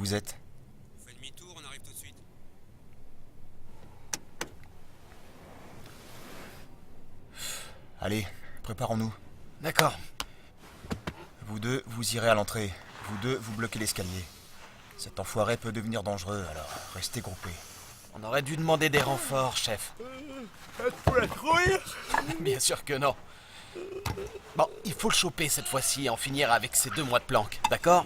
vous êtes? On fait demi-tour, on arrive tout de suite. Allez, préparons-nous. D'accord. Vous deux, vous irez à l'entrée. Vous deux, vous bloquez l'escalier. Cet enfoiré peut devenir dangereux, alors restez groupés. On aurait dû demander des renforts, chef. Pour la trouille? Bien sûr que non. Bon, il faut le choper cette fois-ci et en finir avec ces 2 mois de planque, d'accord?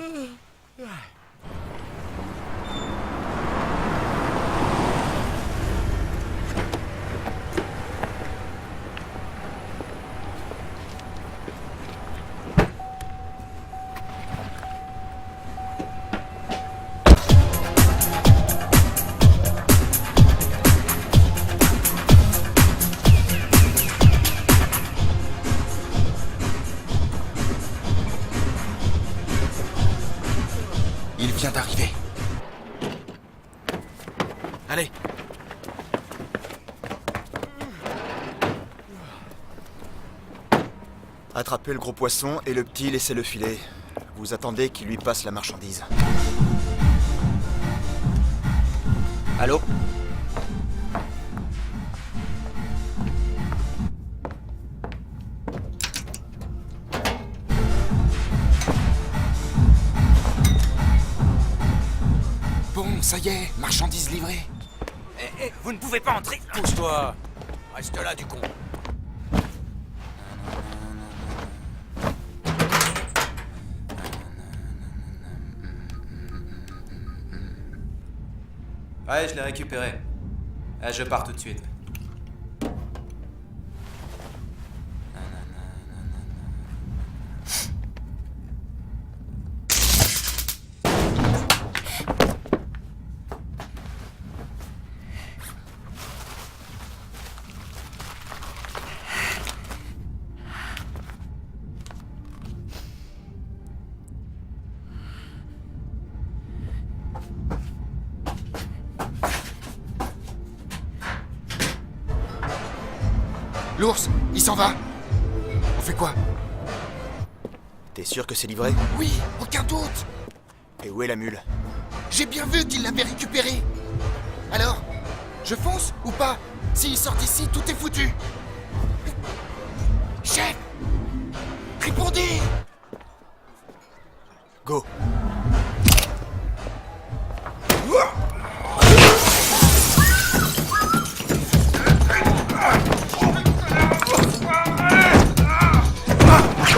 Il vient d'arriver. Allez. Attrapez le gros poisson et le petit, laissez-le filer. Vous attendez qu'il lui passe la marchandise. Allô? Bon, ça y est, marchandise livrée. Vous ne pouvez pas entrer. Pousse-toi. Reste là, du con. Ouais, je l'ai récupéré. Je pars tout de suite. L'ours, il s'en va. On fait quoi? T'es sûr que c'est livré? Oui, aucun doute. Et où est la mule? J'ai bien vu qu'il l'avait récupéré. Alors, je fonce ou pas? S'il sort d'ici, tout est foutu. Chef! Répondez! Go.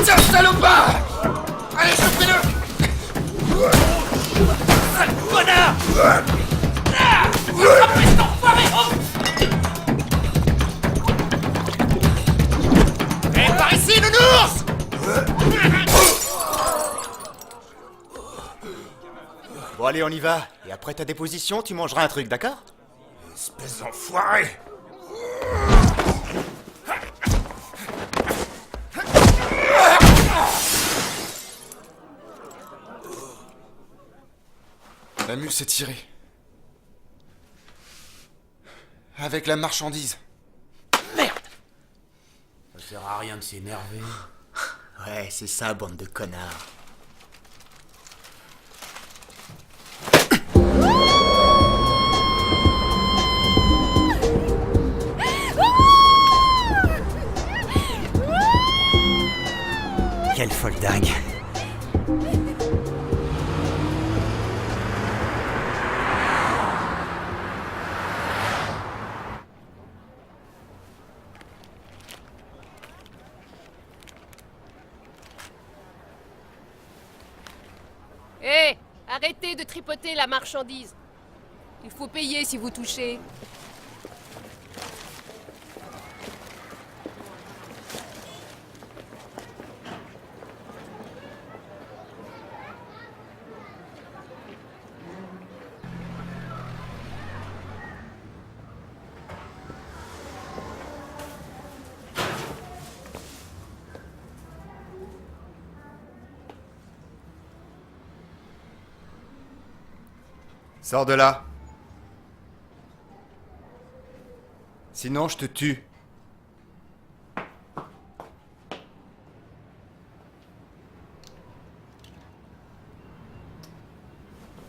Tiens, salopard! Allez, chopez-le! Sale connard! Attrapez cet enfoiré! Eh, par ici, nounours! Bon allez, on y va. Et après ta déposition, tu mangeras un truc, d'accord? Espèce d'enfoiré! La mule s'est tirée. Avec la marchandise. Merde! Ça sert à rien de s'énerver. Ouais, c'est ça, bande de connards. Quelle folle dingue. Hé, arrêtez de tripoter la marchandise. Il faut payer si vous touchez. Sors de là. Sinon, je te tue.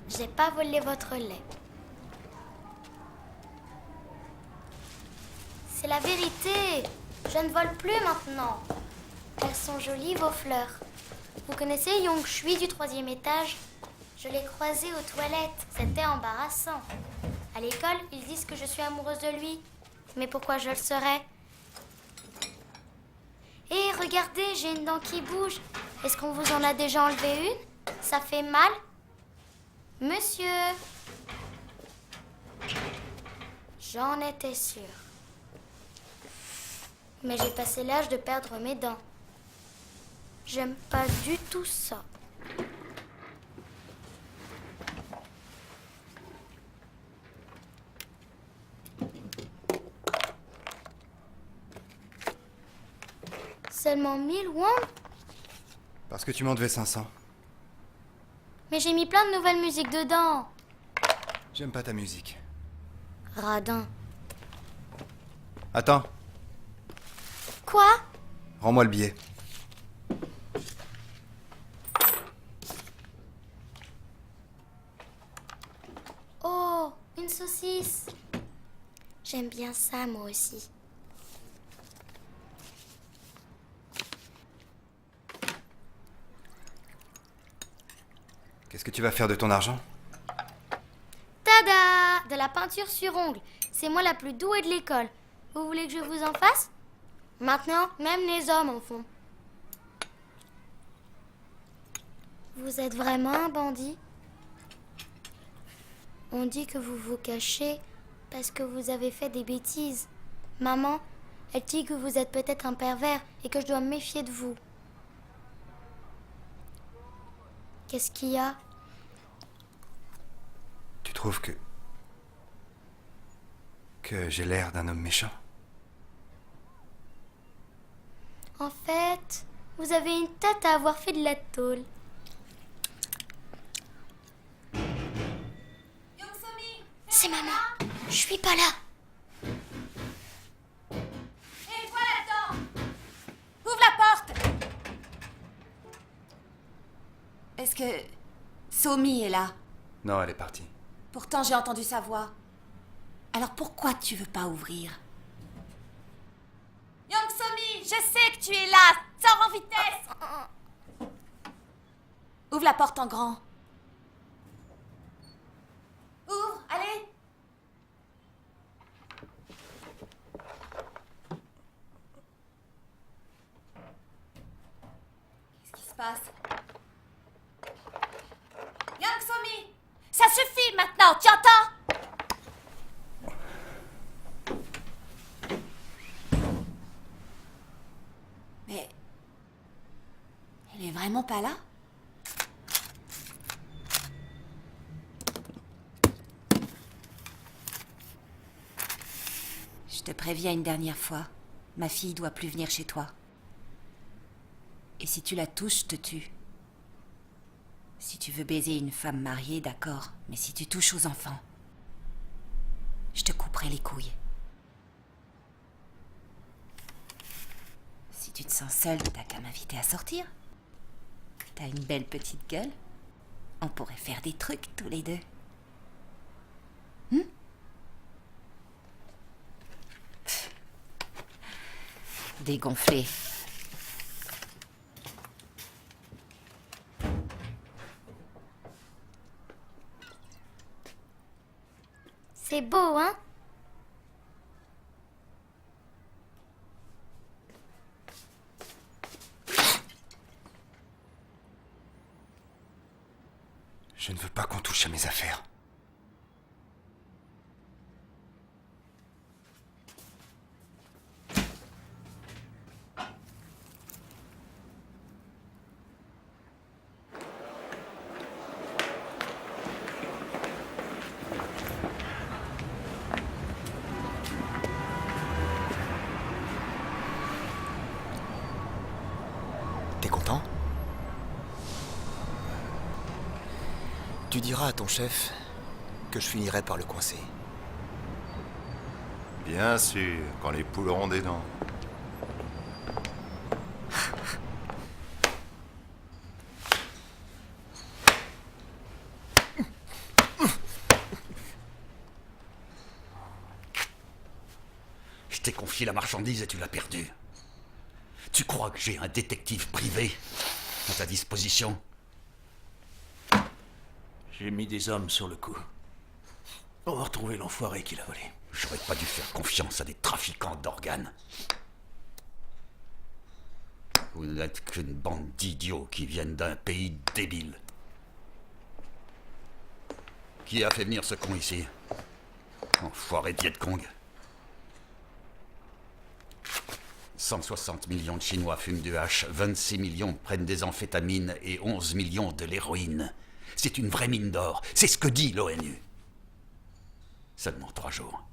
J'ai pas voler votre lait. C'est la vérité. Je ne vole plus maintenant. Elles sont jolies, vos fleurs. Vous connaissez Yong Shui du 3e étage? Je l'ai croisé aux toilettes. C'était embarrassant. À l'école, ils disent que je suis amoureuse de lui. Mais pourquoi je le serais? Hé, regardez, j'ai une dent qui bouge. Est-ce qu'on vous en a déjà enlevé une? Ça fait mal? Monsieur? J'en étais sûre. Mais j'ai passé l'âge de perdre mes dents. J'aime pas du tout ça. Seulement 1000 won? Parce que tu m'en devais 500. Mais j'ai mis plein de nouvelles musiques dedans. J'aime pas ta musique. Radin. Attends, Quoi? rends-moi le billet. Oh, une saucisse. J'aime bien ça, moi aussi. Qu'est-ce que tu vas faire de ton argent? Tada! De la peinture sur ongles. C'est moi la plus douée de l'école. Vous voulez que je vous en fasse? Maintenant, même les hommes en font. Vous êtes vraiment un bandit? On dit que vous vous cachez parce que vous avez fait des bêtises. Maman, elle dit que vous êtes peut-être un pervers et que je dois me méfier de vous. Qu'est-ce qu'il y a? Tu trouves que j'ai l'air d'un homme méchant? En fait, vous avez une tête à avoir fait de la tôle. C'est maman. Je suis pas là. Et toi là-dedans! Ouvre la porte! Est-ce que Somi est là? Non, elle est partie. Pourtant j'ai entendu sa voix. Alors pourquoi tu veux pas ouvrir? Young Somi, je sais que tu es là! Sors en vitesse! Ouvre la porte en grand. Ouvre, allez! Qu'est-ce qui se passe? Young Somi! Ça suffit maintenant, tu entends? Mais... elle est vraiment pas là? Je te préviens une dernière fois. Ma fille doit plus venir chez toi. Et si tu la touches, je te tue. Si tu veux baiser une femme mariée, d'accord. Mais si tu touches aux enfants, je te couperai les couilles. Si tu te sens seule, t'as qu'à m'inviter à sortir. T'as une belle petite gueule. On pourrait faire des trucs tous les deux. Dégonflé. C'est beau, hein? Je ne veux pas qu'on touche à mes affaires. T'es content? Tu diras à ton chef que je finirai par le coincer. Bien sûr, quand les poules auront des dents. t'ai confié la marchandise et tu l'as perdue. Tu crois que j'ai un détective privé à ta disposition? J'ai mis des hommes sur le coup. On va retrouver l'enfoiré qui l'a volé. J'aurais pas dû faire confiance à des trafiquants d'organes. Vous n'êtes qu'une bande d'idiots qui viennent d'un pays débile. Qui a fait venir ce con ici? Enfoiré de Viet Cong. 160 millions de Chinois fument du hache, 26 millions prennent des amphétamines et 11 millions de l'héroïne. C'est une vraie mine d'or, c'est ce que dit l'ONU. Seulement 3 jours.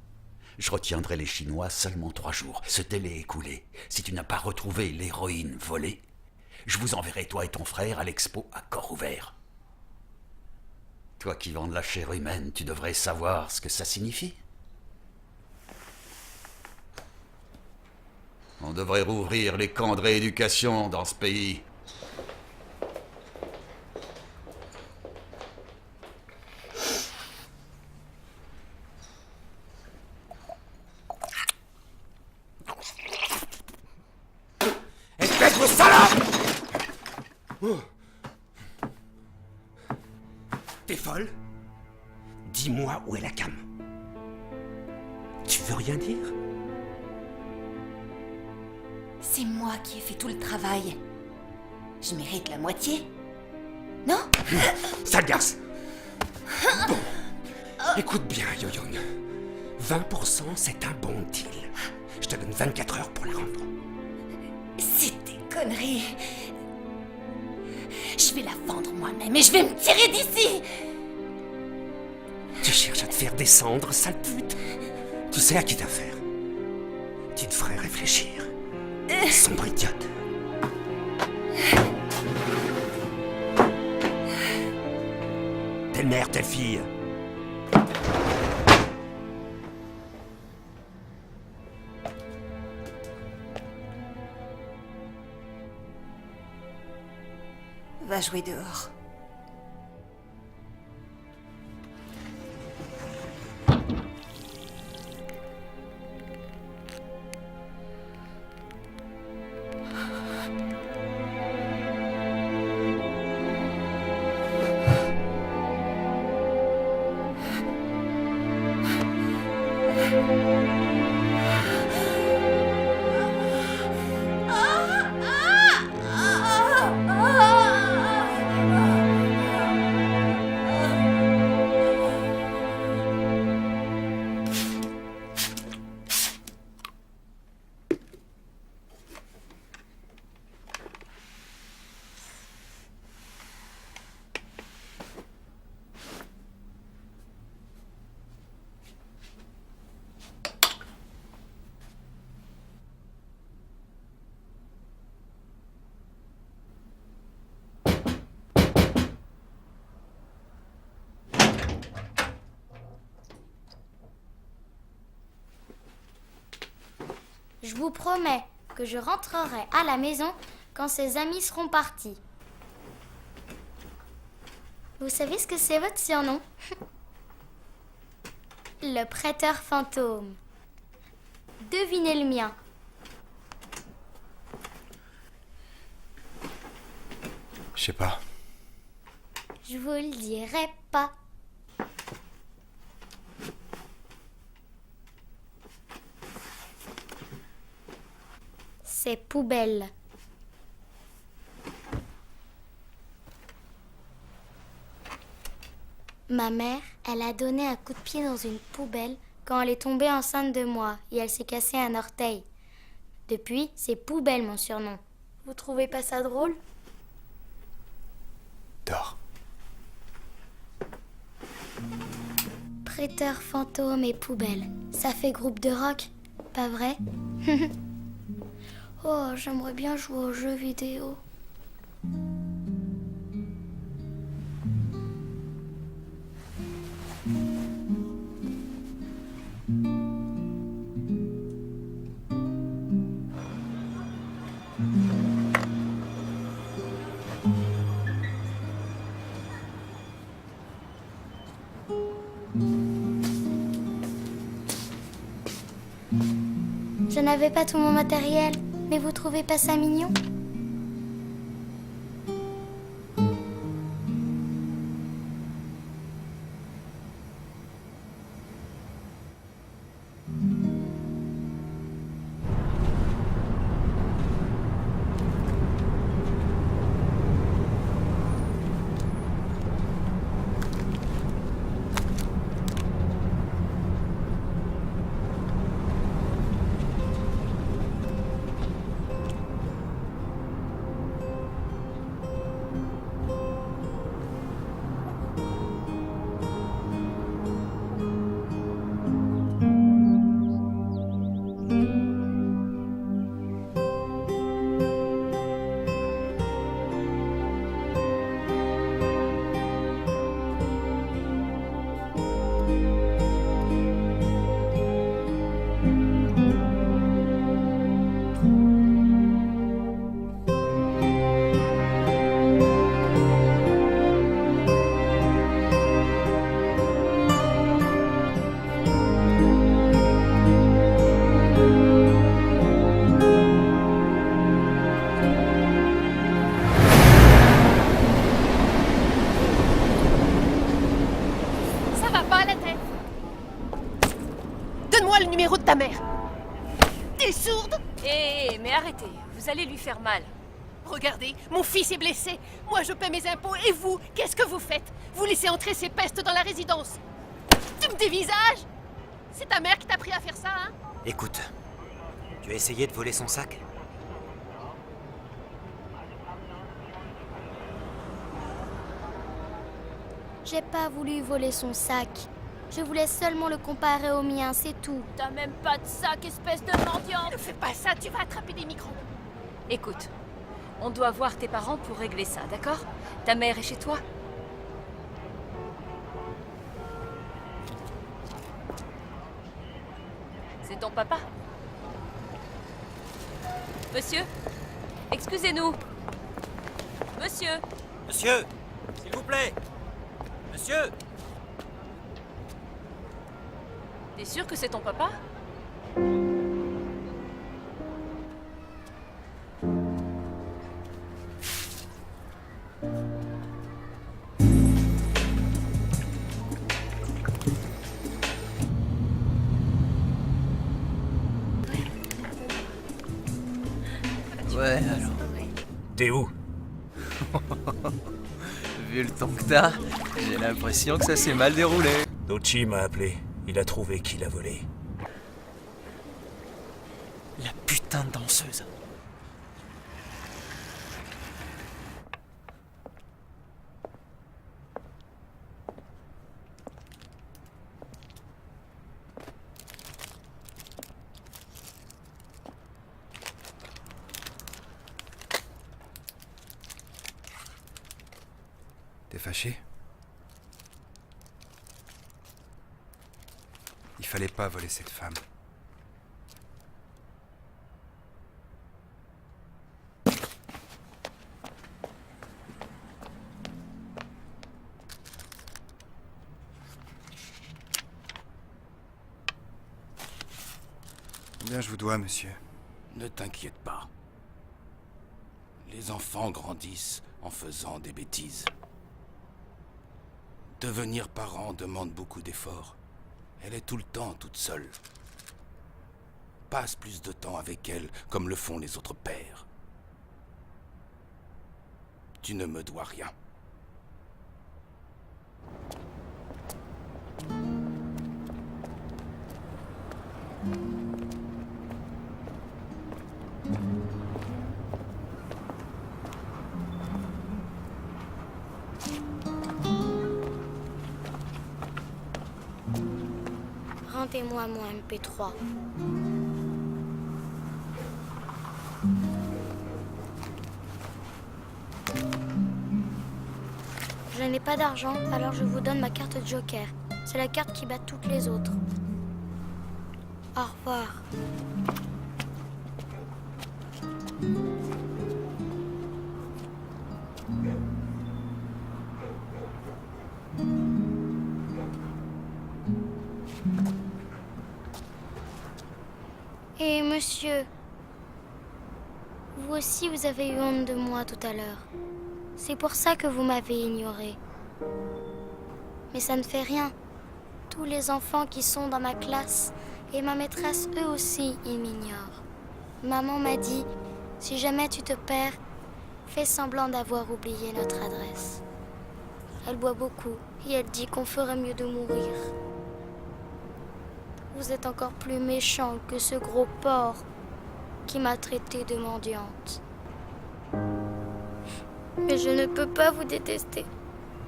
Je retiendrai les Chinois seulement 3 jours. Ce délai écoulé, si tu n'as pas retrouvé l'héroïne volée, je vous enverrai toi et ton frère à l'expo à corps ouvert. Toi qui vends de la chair humaine, tu devrais savoir ce que ça signifie. On devrait rouvrir les camps de rééducation dans ce pays. Espèce de salope! T'es folle? Dis-moi où est la cam. Tu veux rien dire? C'est moi qui ai fait tout le travail. Je mérite la moitié. Non? Ça agace. Bon. Écoute bien, Yo-Young. 20%, c'est un bon deal. Je te donne 24 heures pour la rendre. C'est des conneries. Je vais la vendre moi-même et je vais me tirer d'ici. Tu cherches à te faire descendre, sale pute. Tu sais à qui t'affaire. Tu te ferais réfléchir. Sombre idiote. Telle mère, telle fille. Va jouer dehors. Je vous promets que je rentrerai à la maison quand ses amis seront partis. Vous savez ce que c'est votre surnom? Le prêteur fantôme. Devinez le mien. Je sais pas. Je vous le dirai pas. C'est poubelle. Ma mère, elle a donné un coup de pied dans une poubelle quand elle est tombée enceinte de moi et elle s'est cassé un orteil. Depuis, c'est Poubelle mon surnom. Vous trouvez pas ça drôle? Dors. Prêteur fantôme et Poubelle, ça fait groupe de rock, pas vrai? Oh, j'aimerais bien jouer aux jeux vidéo. Je n'avais pas tout mon matériel, mais vous trouvez pas ça mignon? Ça va pas la tête? Donne-moi le numéro de ta mère. T'es sourde? Mais arrêtez, vous allez lui faire mal. Regardez, mon fils est blessé. Moi, je paie mes impôts. Et vous, qu'est-ce que vous faites? Vous laissez entrer ces pestes dans la résidence. Tu me dévisages? C'est ta mère qui t'a appris à faire ça, hein? Écoute, tu as essayé de voler son sac? J'ai pas voulu voler son sac. Je voulais seulement le comparer au mien, c'est tout. T'as même pas de sac, espèce de mendiante. Ne fais pas ça, tu vas attraper des microbes. Écoute, on doit voir tes parents pour régler ça, d'accord? Ta mère est chez toi? C'est ton papa? Monsieur? Excusez-nous. Monsieur? Monsieur, s'il vous plaît. Monsieur. T'es sûr que c'est ton papa? Ouais, alors. T'es où? Vu le temps que t'as, j'ai l'impression que ça s'est mal déroulé. Dochi m'a appelé. Il a trouvé qui l'a volé. La putain de danseuse. T'es fâché? Il fallait pas voler cette femme. Combien je vous dois, monsieur? Ne t'inquiète pas. Les enfants grandissent en faisant des bêtises. Devenir parent demande beaucoup d'efforts. Elle est tout le temps toute seule. Passe plus de temps avec elle comme le font les autres pères. Tu ne me dois rien. Rendez-moi mon MP3. Je n'ai pas d'argent, alors je vous donne ma carte Joker. C'est la carte qui bat toutes les autres. Au revoir. Et monsieur, vous aussi vous avez eu honte de moi tout à l'heure. C'est pour ça que vous m'avez ignoré. Mais ça ne fait rien. Tous les enfants qui sont dans ma classe et ma maîtresse, eux aussi, ils m'ignorent. Maman m'a dit, si jamais tu te perds, fais semblant d'avoir oublié notre adresse. Elle boit beaucoup et elle dit qu'on ferait mieux de mourir. Vous êtes encore plus méchant que ce gros porc qui m'a traité de mendiante. Mais je ne peux pas vous détester.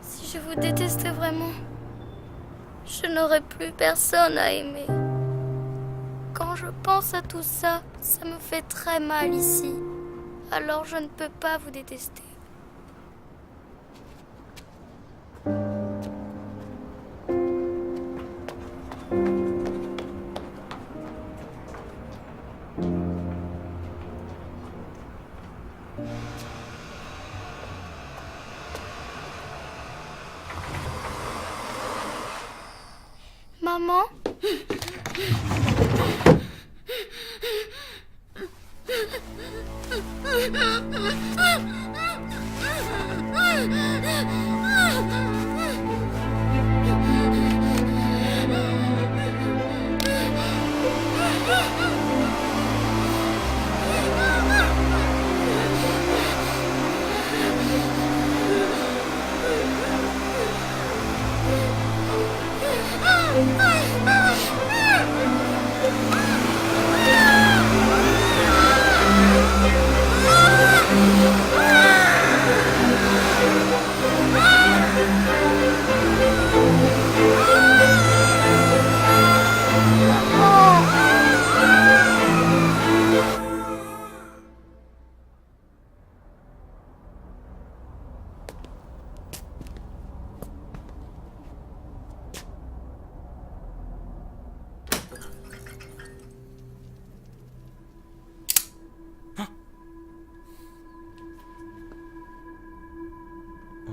Si je vous détestais vraiment, je n'aurais plus personne à aimer. Quand je pense à tout ça, ça me fait très mal ici. Alors je ne peux pas vous détester. Maman?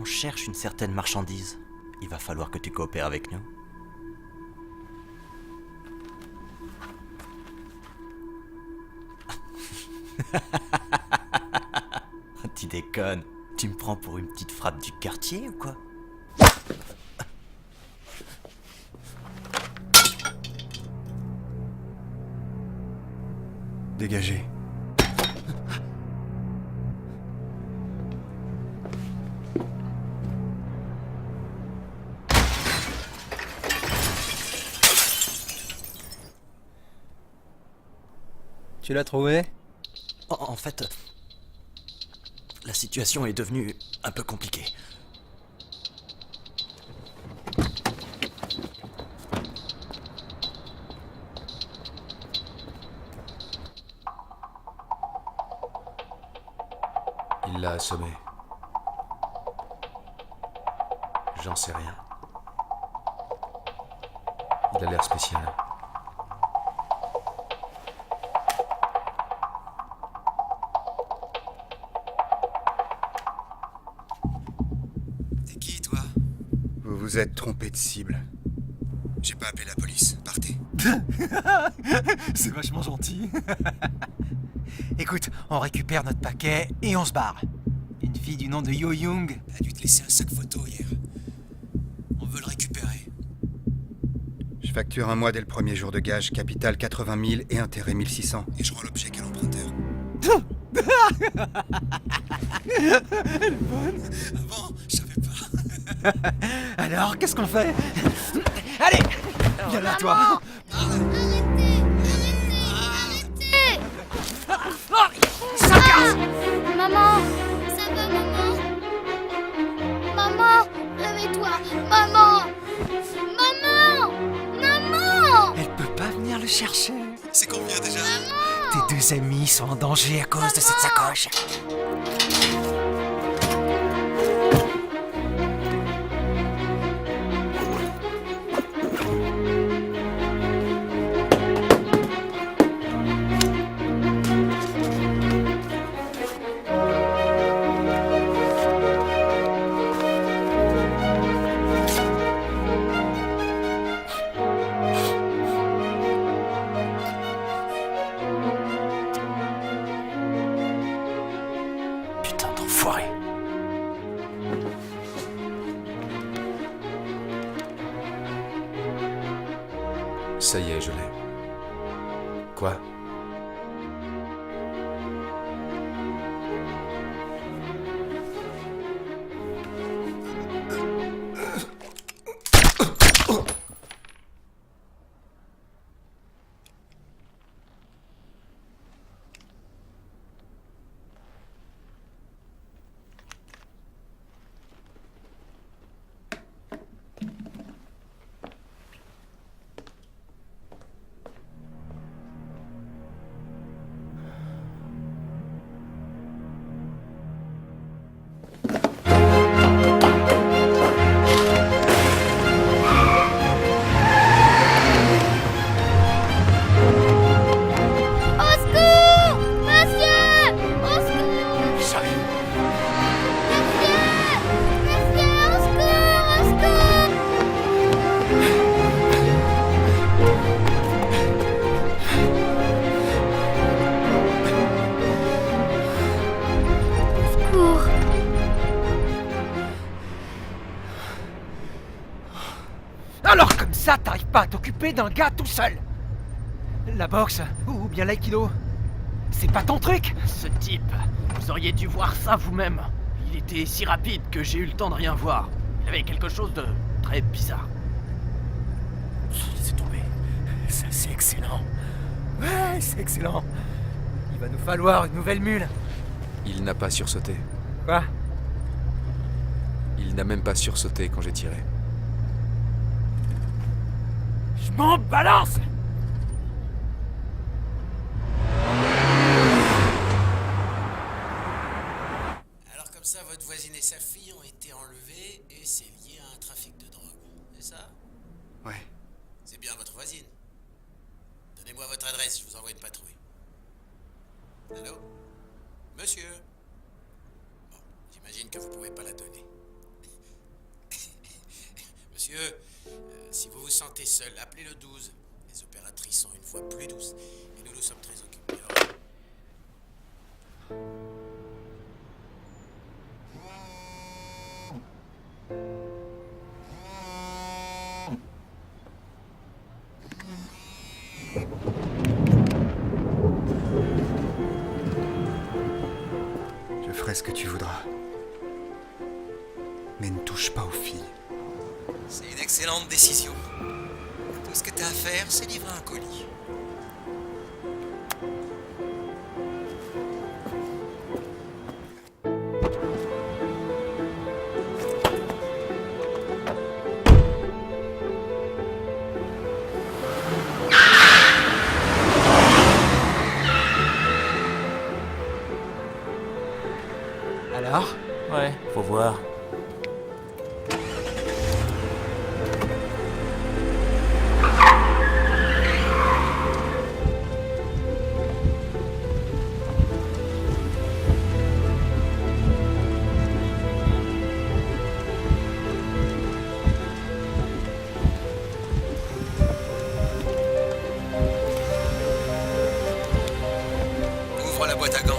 On cherche une certaine marchandise. Il va falloir que tu coopères avec nous. Tu déconnes. Tu me prends pour une petite frappe du quartier ou quoi? Dégagez. Tu l'as trouvé? En fait, la situation est devenue un peu compliquée. Il l'a assommé. J'en sais rien. Il a l'air spécial. T'es qui, toi? Vous vous êtes trompé de cible. J'ai pas appelé la police. Partez. C'est vachement gentil. Écoute, on récupère notre paquet et on se barre. Une fille du nom de Yo Young a dû te laisser un sac photo hier. On veut le récupérer. Je facture un mois dès le premier jour de gage, capital 80 000 et intérêt 1600. Et je rends l'objet à l'emprunteur. Elle est bonne. Ah bon, je savais pas. Alors, qu'est-ce qu'on fait? Allez, viens là, toi. Maman! Ça va, maman? Maman! Réveille-toi! Maman! Maman! Maman! Elle peut pas venir le chercher. C'est combien déjà? Tes deux amis sont en danger à cause de cette sacoche. Ça y est, je l'ai. Quoi? Alors comme ça, t'arrives pas à t'occuper d'un gars tout seul. La boxe, ou bien l'aïkido, c'est pas ton truc. Ce type, vous auriez dû voir ça vous-même. Il était si rapide que j'ai eu le temps de rien voir. Il avait quelque chose de très bizarre. Laissez tomber. Ça, c'est excellent. Ouais, c'est excellent. Il va nous falloir une nouvelle mule. Il n'a pas sursauté. Quoi? Il n'a même pas sursauté quand j'ai tiré. Je m'en balance! Alors comme ça, votre voisine et sa fille ont été enlevées et c'est lié à un trafic de drogue. C'est ça? Ouais. C'est bien votre voisine. Donnez-moi votre adresse, je vous envoie une patrouille. Allô? Monsieur? Bon, j'imagine que vous pouvez pas la donner. Monsieur, si vous vous sentez seul, appelez le 12. Les opératrices sont une fois plus douces et nous sommes très occupés. Je ferai ce que tu voudras. Mais ne touche pas aux filles. C'est une excellente décision. Tout ce que t'as à faire, c'est livrer un colis. Alors? Ouais, faut voir. Ouvre la boîte à gants.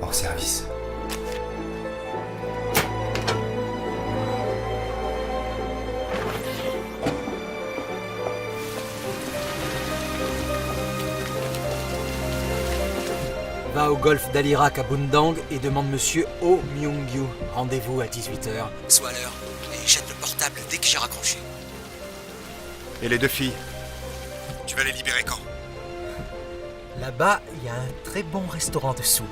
Hors service. Va au golf d'Alirak à Bundang et demande monsieur Oh Myung-gyu. Rendez-vous à 18h. Sois à l'heure et jette le portable dès que j'ai raccroché. Et les deux filles? Tu vas les libérer quand? Là-bas, il y a un très bon restaurant de soupe.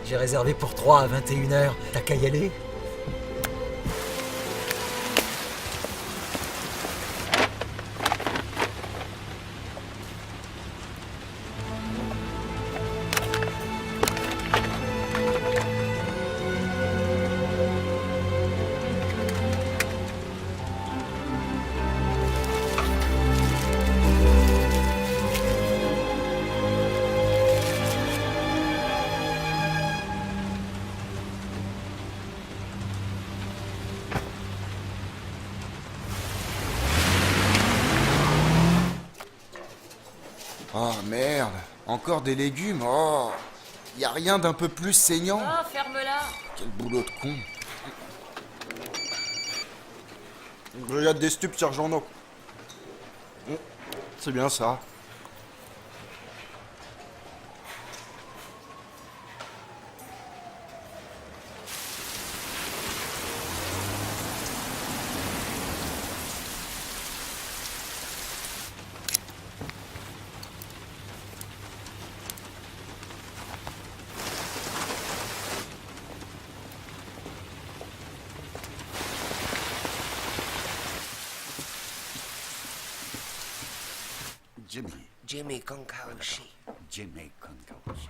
J'ai réservé pour 3 à 21h. T'as qu'à y aller? Oh merde, encore des légumes, oh. Y a rien d'un peu plus saignant? Oh, ferme-la. Quel boulot de con. Brigade des stupes, sergent No. C'est bien ça. Jimmy Konkauchi. Jimmy Konkauchi.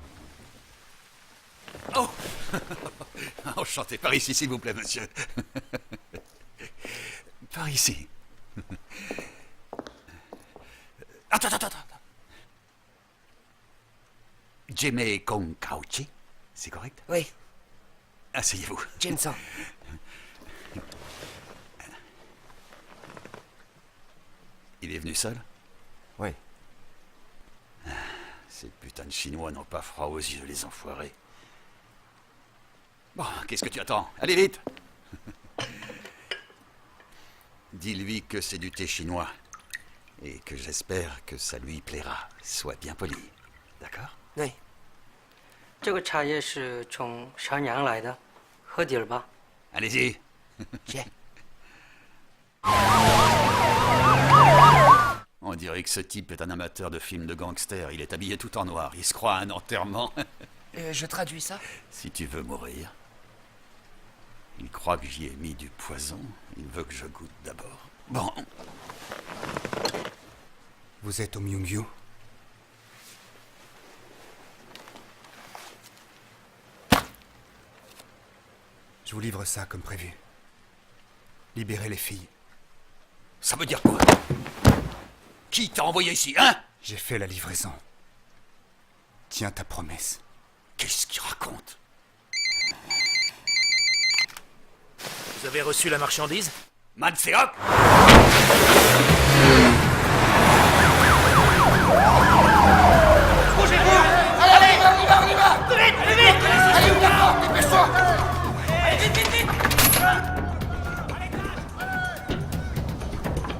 Oh Enchanté. Par ici, s'il vous plaît, monsieur. Par ici. Attends. Jimmy Konkauchi, c'est correct? Oui. Asseyez-vous. Jinson. Il est venu seul? Oui. Ces putains de Chinois n'ont pas froid aux yeux, les enfoirés. Bon, qu'est-ce que tu attends? Allez vite! Dis-lui que c'est du thé chinois. Et que j'espère que ça lui plaira. Sois bien poli. D'accord? Oui. 这个茶叶是从山羊来的，喝点儿吧。 Allez-y. On dirait que ce type est un amateur de films de gangsters. Il est habillé tout en noir. Il se croit à un enterrement. Je traduis ça? Si tu veux mourir. Il croit que j'y ai mis du poison. Il veut que je goûte d'abord. Bon. Vous êtes au Myungyu? Je vous livre ça comme prévu. Libérez les filles. Ça veut dire quoi? Qui t'a envoyé ici, hein? J'ai fait la livraison. Tiens ta promesse. Qu'est-ce qu'il raconte? Vous avez reçu la marchandise? Manseok! Bougez-vous! Allez, on y va! Plus vite! Allez, ouvre la porte, dépêche-toi!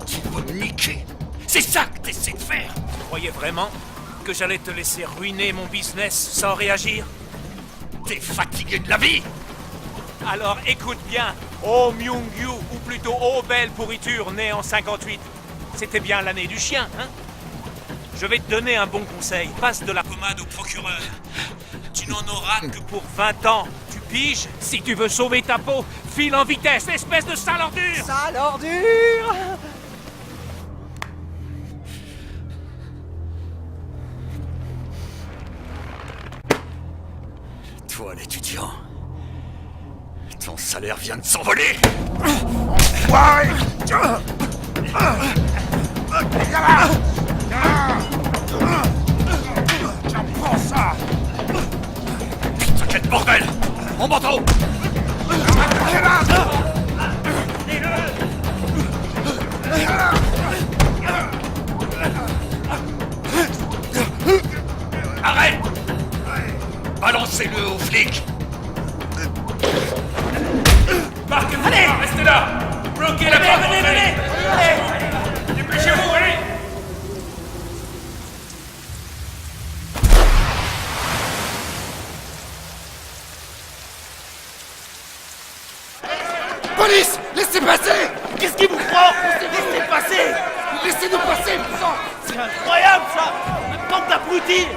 Tu vas me niquer! C'est ça que t'essaies de faire! Tu croyais vraiment que j'allais te laisser ruiner mon business sans réagir? T'es fatigué de la vie! Alors écoute bien, Oh Myungyu, ou plutôt Oh belle pourriture née en 58. C'était bien l'année du chien, hein? Je vais te donner un bon conseil. Passe de la pommade au procureur. Tu n'en auras que pour 20 ans. Tu piges? Si tu veux sauver ta peau, file en vitesse, espèce de sale ordure! Sale ordure! Toi, l'étudiant, ton salaire vient de s'envoler! Tiens, prends ça! Putain, quel bordel! Mon manteau! Arrête! Balancez-le aux flics! Allez, restez là! Bloquez la porte! Allez! Dépêchez-vous, allez! Police! Laissez passer! Qu'est-ce qui vous prend? Laissez passer! Laissez-nous passer, putain! C'est incroyable, ça! Une bande d'abrutis!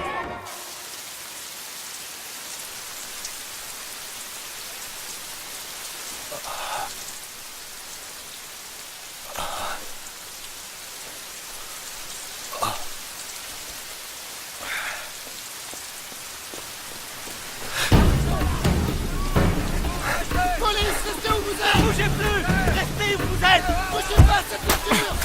Police, restez où vous êtes! Bougez plus! Restez où vous êtes! Bougez pas, cette voiture!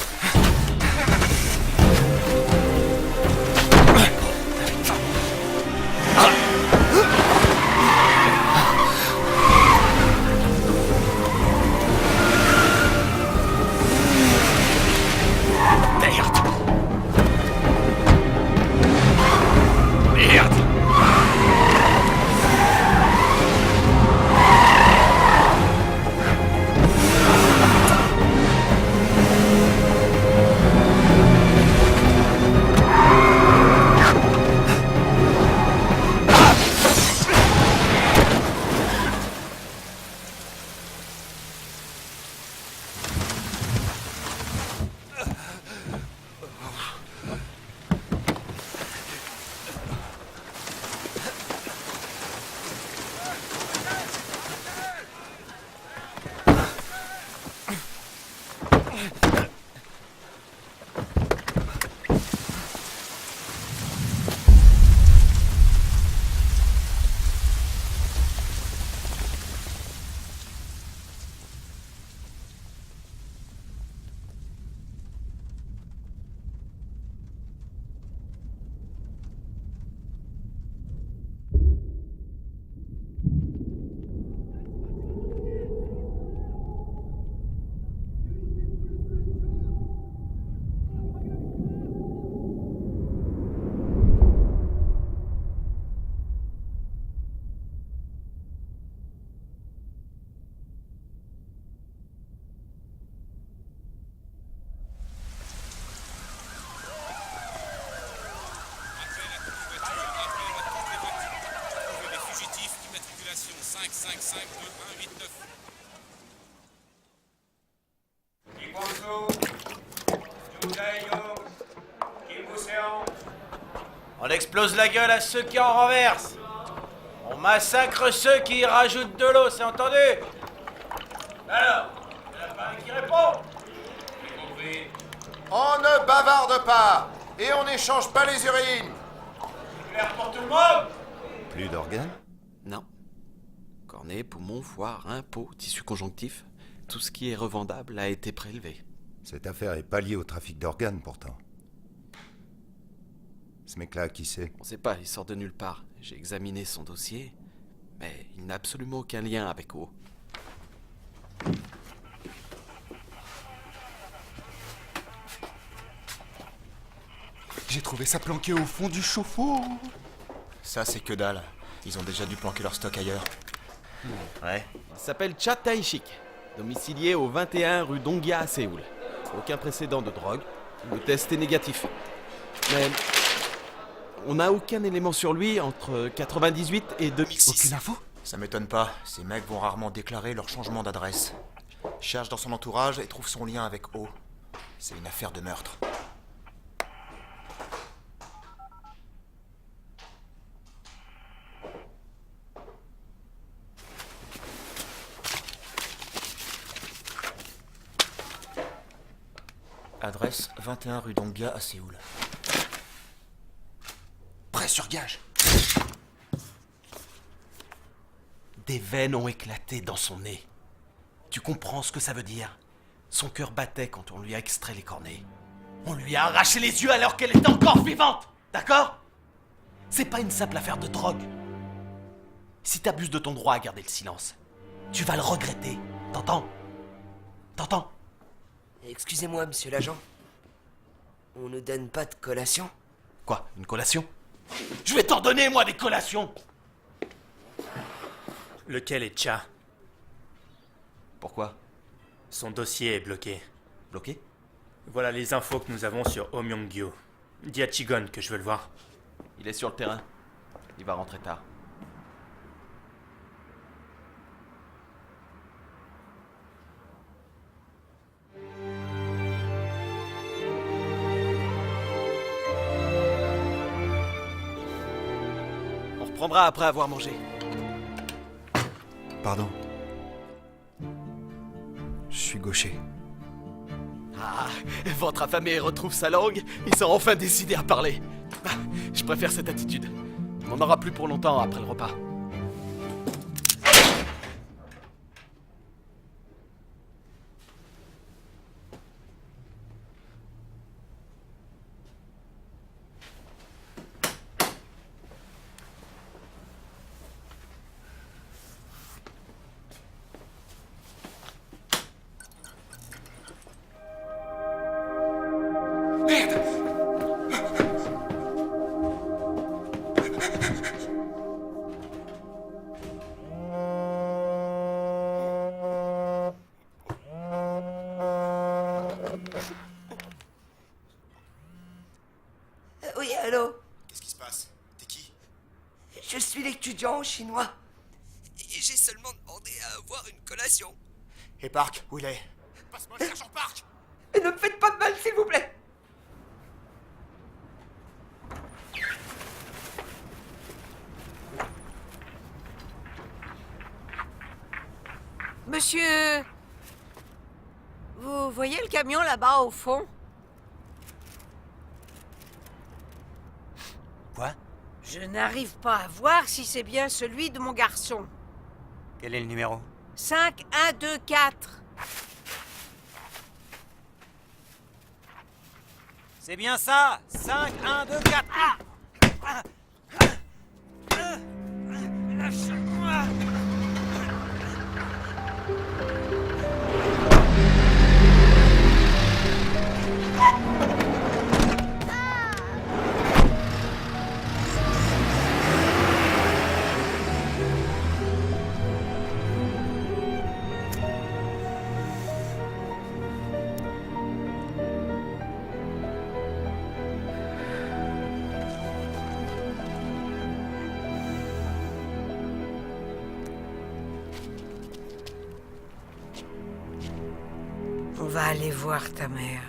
On explose la gueule à ceux qui en renversent. On massacre ceux qui y rajoutent de l'eau, c'est entendu? Alors, il y en a pas un qui répond? J'ai compris. On ne bavarde pas et on n'échange pas les urines. C'est clair pour tout le monde? Plus d'organes? Non. Cornée, poumon, foie, rein, peau, tissu conjonctif. Tout ce qui est revendable a été prélevé. Cette affaire est pas liée au trafic d'organes pourtant. Ce mec-là, qui c'est? On sait pas, il sort de nulle part. J'ai examiné son dossier, mais il n'a absolument aucun lien avec O. J'ai trouvé ça planqué au fond du chauffe-eau. Ça, c'est que dalle. Ils ont déjà dû planquer leur stock ailleurs. Ouais. Il s'appelle Cha Tae-shik, domicilié au 21 rue Dongya à Séoul. Aucun précédent de drogue. Le test est négatif. Mais on n'a aucun élément sur lui entre 98 et 2006. Aucune info? Ça m'étonne pas. Ces mecs vont rarement déclarer leur changement d'adresse. Cherche dans son entourage et trouve son lien avec O. C'est une affaire de meurtre. Adresse 21 rue Dongya à Séoul. Prêt sur gage. Des veines ont éclaté dans son nez. Tu comprends ce que ça veut dire? Son cœur battait quand on lui a extrait les cornets. On lui a arraché les yeux alors qu'elle était encore vivante. D'accord? C'est pas une simple affaire de drogue. Si t'abuses de ton droit à garder le silence, tu vas le regretter. T'entends? T'entends? Excusez-moi, monsieur l'agent. On ne donne pas de collation? Quoi? Une collation? Je vais t'en donner, moi, des collations! Lequel est Cha? Pourquoi? Son dossier est bloqué. Bloqué? Voilà les infos que nous avons sur Oh Myung-gyu. Dis à Chigon que je veux le voir. Il est sur le terrain. Il va rentrer tard. On reprendra après avoir mangé. Pardon. Je suis gaucher. Ah, votre affamé retrouve sa langue, ils sont enfin décidés à parler. Ah, je préfère cette attitude. On n'en aura plus pour longtemps après le repas. Oui, allô? Qu'est-ce qui se passe? T'es qui? Je suis l'étudiant chinois. Et j'ai seulement demandé à avoir une collation. Et Park, où il est? Passe-moi le sergent Park! Et ne me faites pas de mal, s'il vous plaît! Monsieur... Vous voyez le camion là-bas au fond? Quoi? Je n'arrive pas à voir si c'est bien celui de mon garçon. Quel est le numéro? 5, 1, 2, 4. C'est bien ça! 5, 1, 2, 4! Lâchez-moi! va aller voir ta mère.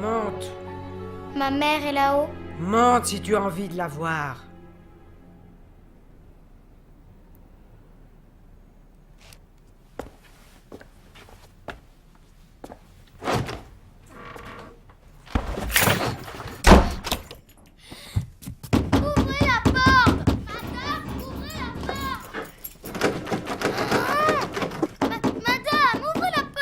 Monte. Ma mère est là-haut. Monte si tu as envie de la voir. Ouvrez la porte! Madame, ouvrez la porte! Madame, ouvrez la porte!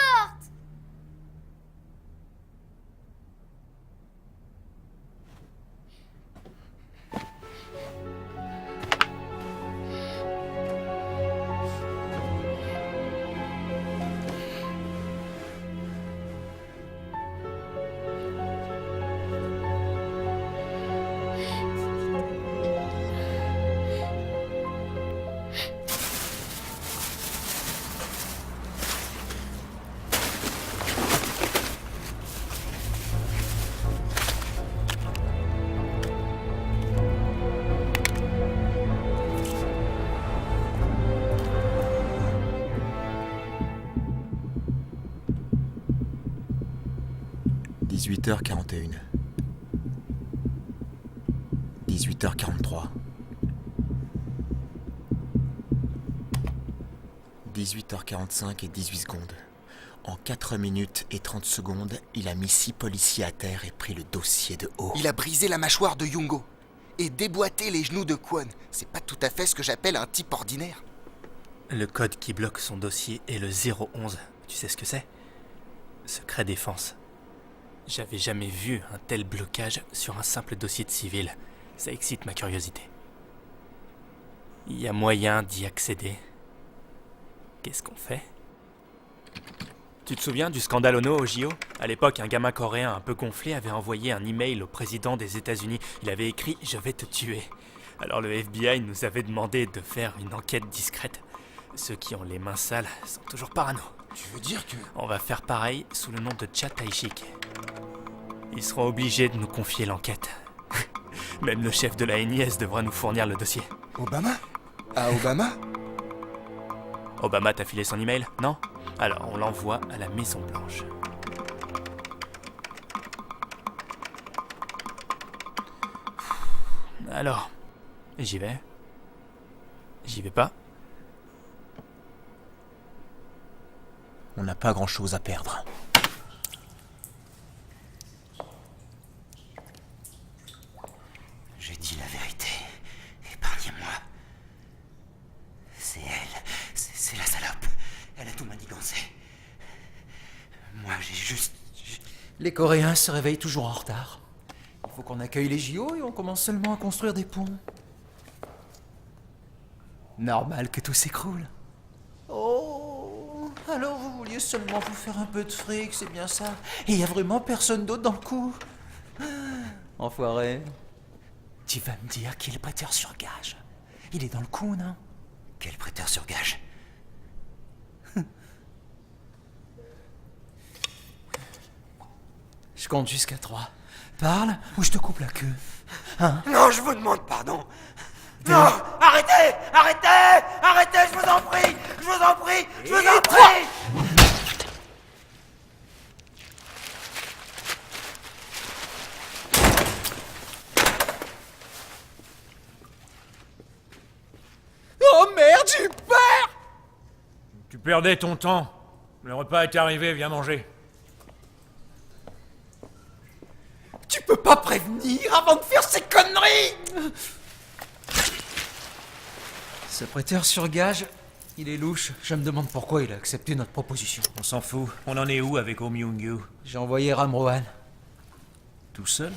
« 18h41. 18h43. 18h45 et 18 secondes. En 4 minutes et 30 secondes, il a mis 6 policiers à terre et pris le dossier de haut. Il a brisé la mâchoire de Yungo et déboîté les genoux de Kwon. C'est pas tout à fait ce que j'appelle un type ordinaire. Le code qui bloque son dossier est le 011. Tu sais ce que c'est? Secret défense. J'avais jamais vu un tel blocage sur un simple dossier de civil. Ça excite ma curiosité. Il y a moyen d'y accéder. Qu'est-ce qu'on fait? Tu te souviens du scandale Ono au JO? À l'époque, un gamin coréen un peu gonflé avait envoyé un email au président des États-Unis. Il avait écrit « Je vais te tuer ». Alors le FBI nous avait demandé de faire une enquête discrète. Ceux qui ont les mains sales sont toujours parano. Tu veux dire que... On va faire pareil sous le nom de Cha Taishik. Ils seront obligés de nous confier l'enquête. Même le chef de la NIS devra nous fournir le dossier. Obama? À Obama? Obama t'a filé son email, non? Alors on l'envoie à la Maison Blanche. Alors, j'y vais? J'y vais pas? On n'a pas grand-chose à perdre. Je dis la vérité. Épargnez-moi. C'est elle. C'est la salope. Elle a tout manigancé. Moi, j'ai juste... Les Coréens se réveillent toujours en retard. Il faut qu'on accueille les JO et on commence seulement à construire des ponts. Normal que tout s'écroule. Oh, alors vous vouliez seulement vous faire un peu de fric, c'est bien ça? Et il y a vraiment personne d'autre dans le coup? Enfoiré. Tu vas me dire qu'il est prêteur sur gage. Il est dans le coup, non? Quel prêteur sur gage? Je compte jusqu'à 3. Parle ou je te coupe la queue. Hein? Non, je vous demande pardon. Non, arrêtez, arrêtez, arrêtez, je vous en prie, je vous en prie, je vous en prie. Oh merde, j'ai eu peur! Tu perdais ton temps. Le repas est arrivé, viens manger. Tu peux pas prévenir avant de faire ces conneries! Ce prêteur sur gage, il est louche. Je me demande pourquoi il a accepté notre proposition. On s'en fout. On en est où avec Oh Myung-gyu? J'ai envoyé Ram Rohan. Tout seul?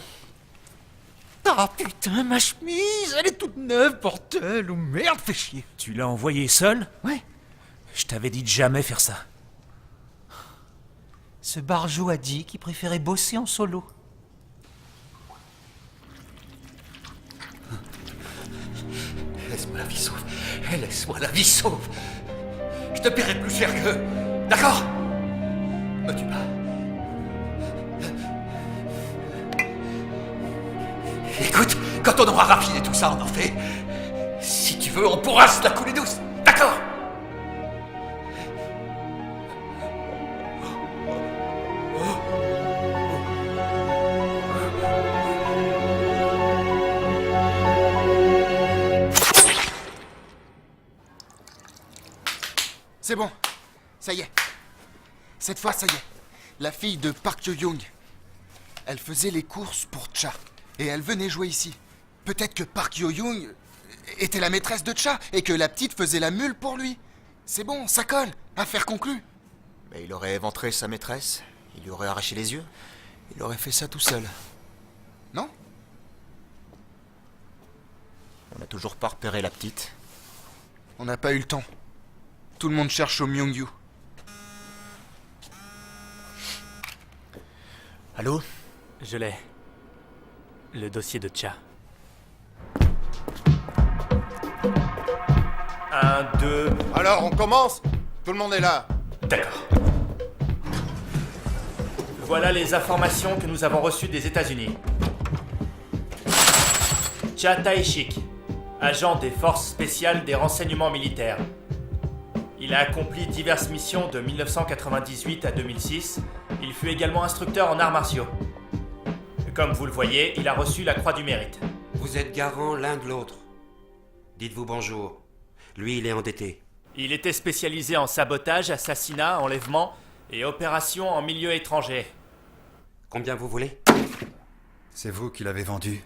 Ah putain, ma chemise, elle est toute neuve, bordel, oh merde, fais chier. Tu l'as envoyé seul? Ouais. Je t'avais dit de jamais faire ça. Ce barjot a dit qu'il préférait bosser en solo. Laisse-moi la vie sauve. Laisse-moi la vie sauve. Je te paierai plus cher qu'eux. D'accord? Me tue pas. Écoute, quand on aura raffiné tout ça, on en fait. Si tu veux, on pourra se la couler douce. D'accord? C'est bon. Ça y est. Cette fois, ça y est. La fille de Park Yo-young. Elle faisait les courses pour Cha. Et elle venait jouer ici. Peut-être que Park Yo-young était la maîtresse de Cha et que la petite faisait la mule pour lui. C'est bon, ça colle. Affaire conclue. Mais il aurait éventré sa maîtresse, il lui aurait arraché les yeux, il aurait fait ça tout seul. Non? On n'a toujours pas repéré la petite. On n'a pas eu le temps. Tout le monde cherche au Myungyu. Allô? Je l'ai. Le dossier de Cha. 1, 2... Alors, on commence? Tout le monde est là. D'accord. Voilà les informations que nous avons reçues des États-Unis. Cha Tae-shik, agent des forces spéciales des renseignements militaires. Il a accompli diverses missions de 1998 à 2006. Il fut également instructeur en arts martiaux. Comme vous le voyez, il a reçu la Croix du Mérite. Vous êtes garants l'un de l'autre. Dites-vous bonjour. Lui, il est endetté. Il était spécialisé en sabotage, assassinat, enlèvement et opérations en milieu étranger. Combien vous voulez? C'est vous qui l'avez vendu.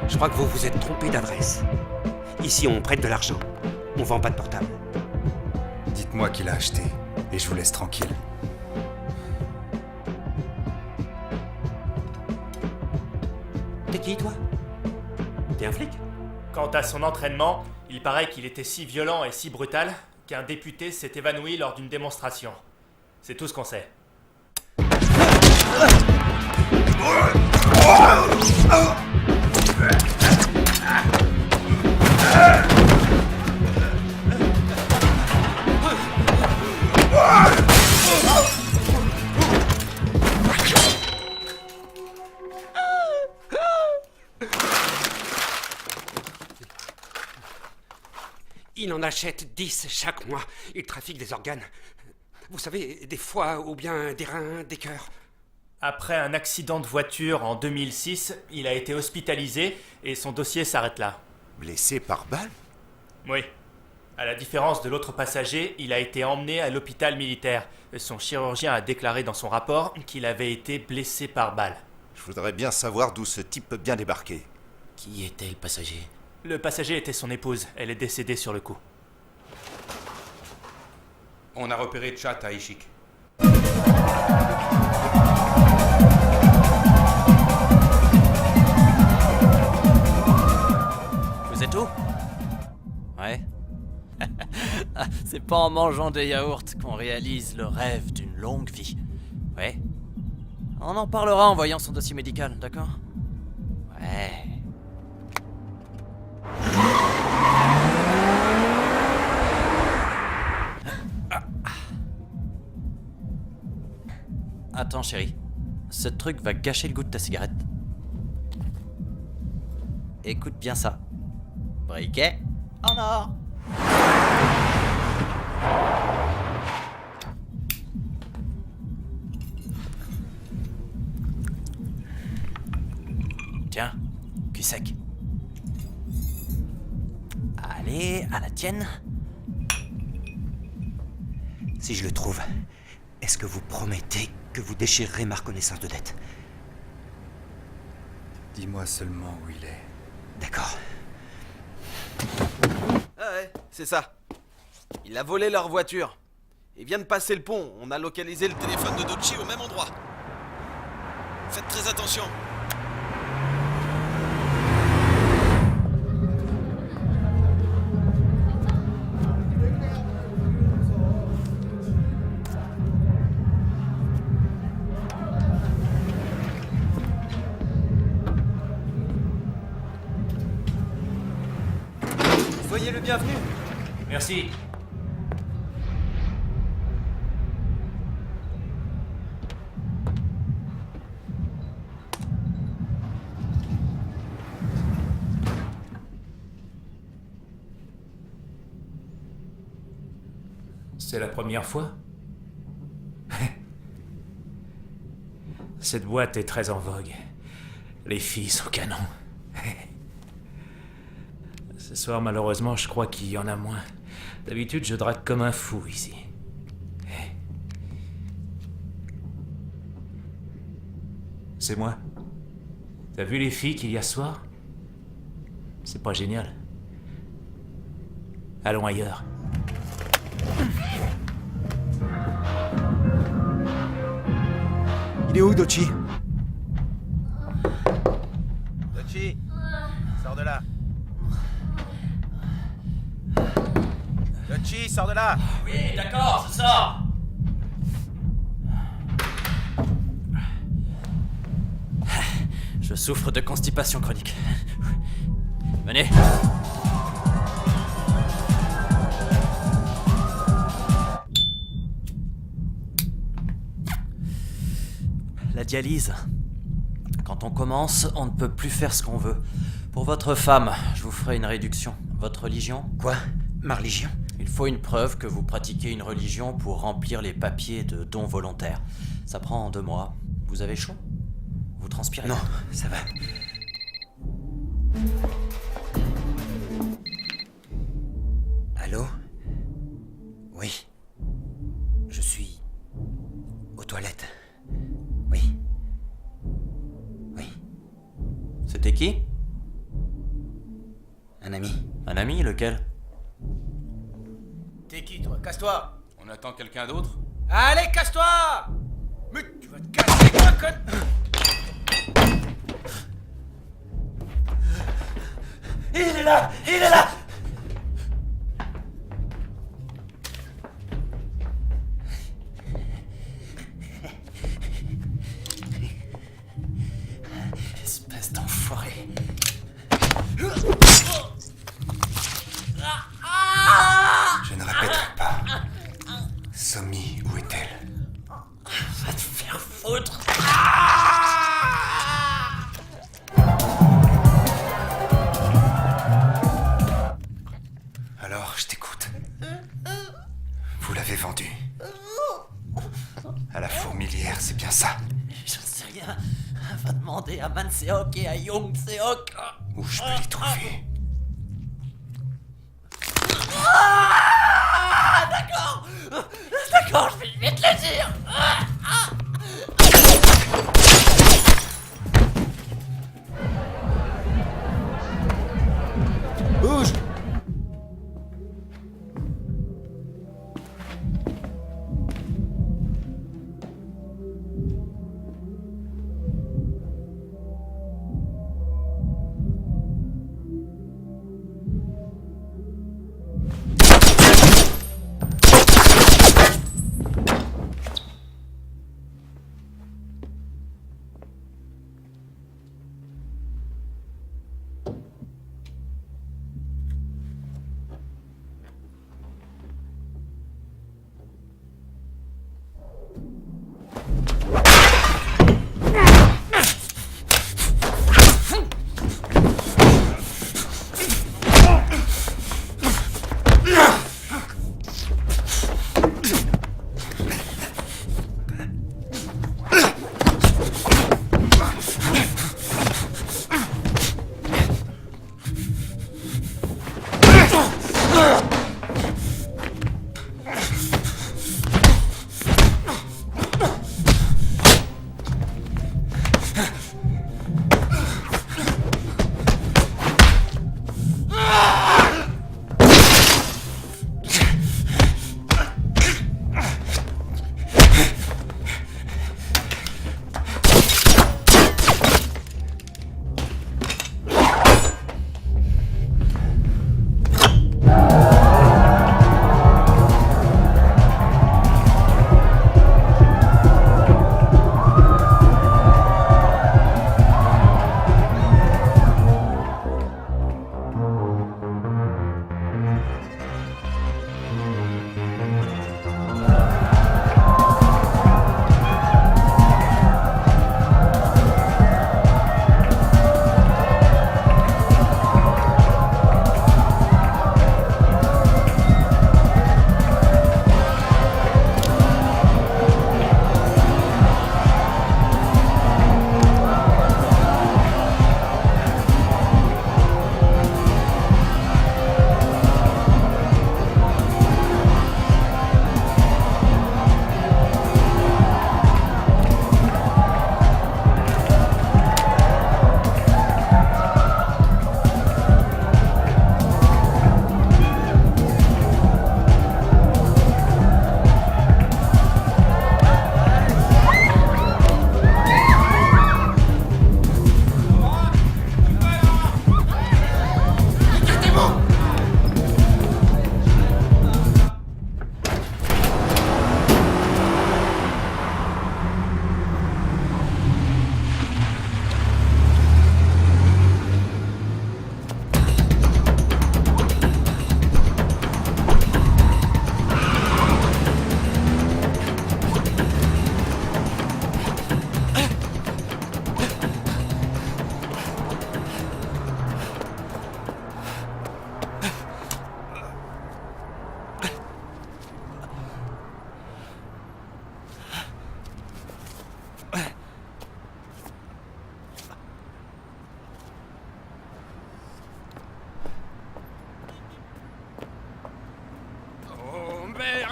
Je crois que vous vous êtes trompé d'adresse. Ici, on prête de l'argent. On vend pas de portable. Dites-moi qui l'a acheté, et je vous laisse tranquille. T'es qui, toi? T'es un flic? Quant à son entraînement, il paraît qu'il était si violent et si brutal qu'un député s'est évanoui lors d'une démonstration. C'est tout ce qu'on sait. Il en achète 10 chaque mois. Il trafique des organes. Vous savez, des foies ou bien des reins, des cœurs. Après un accident de voiture en 2006, il a été hospitalisé et son dossier s'arrête là. Blessé par balle? Oui. À la différence de l'autre passager, il a été emmené à l'hôpital militaire. Son chirurgien a déclaré dans son rapport qu'il avait été blessé par balle. Je voudrais bien savoir d'où ce type peut bien débarquer. Qui était le passager? Le passager était son épouse. Elle est décédée sur le coup. On a repéré Cha Tae-shik. Vous êtes où? Ouais. C'est pas en mangeant des yaourts qu'on réalise le rêve d'une longue vie. Ouais. On en parlera en voyant son dossier médical, d'accord? Ouais. Attends, chérie. Ce truc va gâcher le goût de ta cigarette. Écoute bien ça. Briquet en or. Tiens, cul sec. Allez, à la tienne. Si je le trouve, est-ce que vous promettez que vous déchirerez ma reconnaissance de dette? Dis-moi seulement où il est. D'accord. Ah ouais, c'est ça. Il a volé leur voiture. Il vient de passer le pont. On a localisé le téléphone de Dochi au même endroit. Faites très attention. Soyez le bienvenu. Merci. C'est la première fois? Cette boîte est très en vogue. Les filles sont canons. Ce soir, malheureusement, je crois qu'il y en a moins. D'habitude, je drague comme un fou ici. C'est moi. T'as vu les filles qu'il y a ce soir? C'est pas génial. Allons ailleurs. Il est où, Dochi? Dochi, sors de là. Dochi, sors de là. Oui, d'accord, je sors. Je souffre de constipation chronique. Venez. La dialyse. Quand on commence, on ne peut plus faire ce qu'on veut. Pour votre femme, je vous ferai une réduction. Votre religion? Quoi? Ma religion? Il faut une preuve que vous pratiquez une religion pour remplir les papiers de dons volontaires. Ça prend 2 mois. Vous avez chaud? Vous transpirez? Non, ça va. Allô? Oui. Je suis aux toilettes. Oui. Oui. C'était qui? Un ami. Un ami, lequel? T'es qui, toi? Casse-toi. On attend quelqu'un d'autre? Allez, casse-toi. Mais tu vas te casser, quoi, con... Il est là! Il est là! Espèce d'enfoiré. Je ne répéterai pas. Somi, où est-elle? Va te faire foutre. Alors, je t'écoute. Vous l'avez vendue. À la fourmilière, c'est bien ça? J'en sais rien. Va demander à Man Seok et à Young Seok. Où je peux les trouver? Ah, d'accord. D'accord, je vais te le dire. Bouge!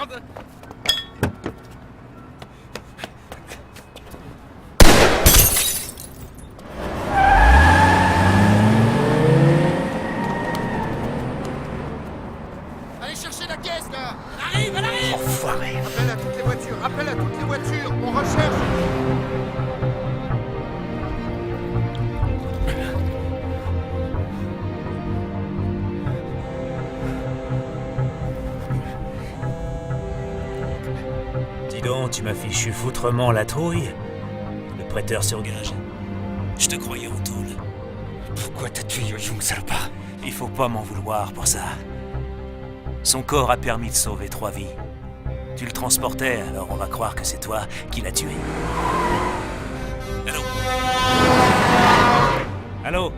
merde! Allez chercher la caisse, là! Elle arrive! Enfoiré! Appelle à toutes les voitures, appelle à toutes les voitures! On recherche! Dis donc, tu m'as fichu foutrement la trouille. Le prêteur sur gage. Je te croyais en tôle. Pourquoi t'as tué Yo-Young, salopard? Il faut pas m'en vouloir pour ça. Son corps a permis de sauver 3 vies. Tu le transportais, alors on va croire que c'est toi qui l'as tué. Allô? Allô?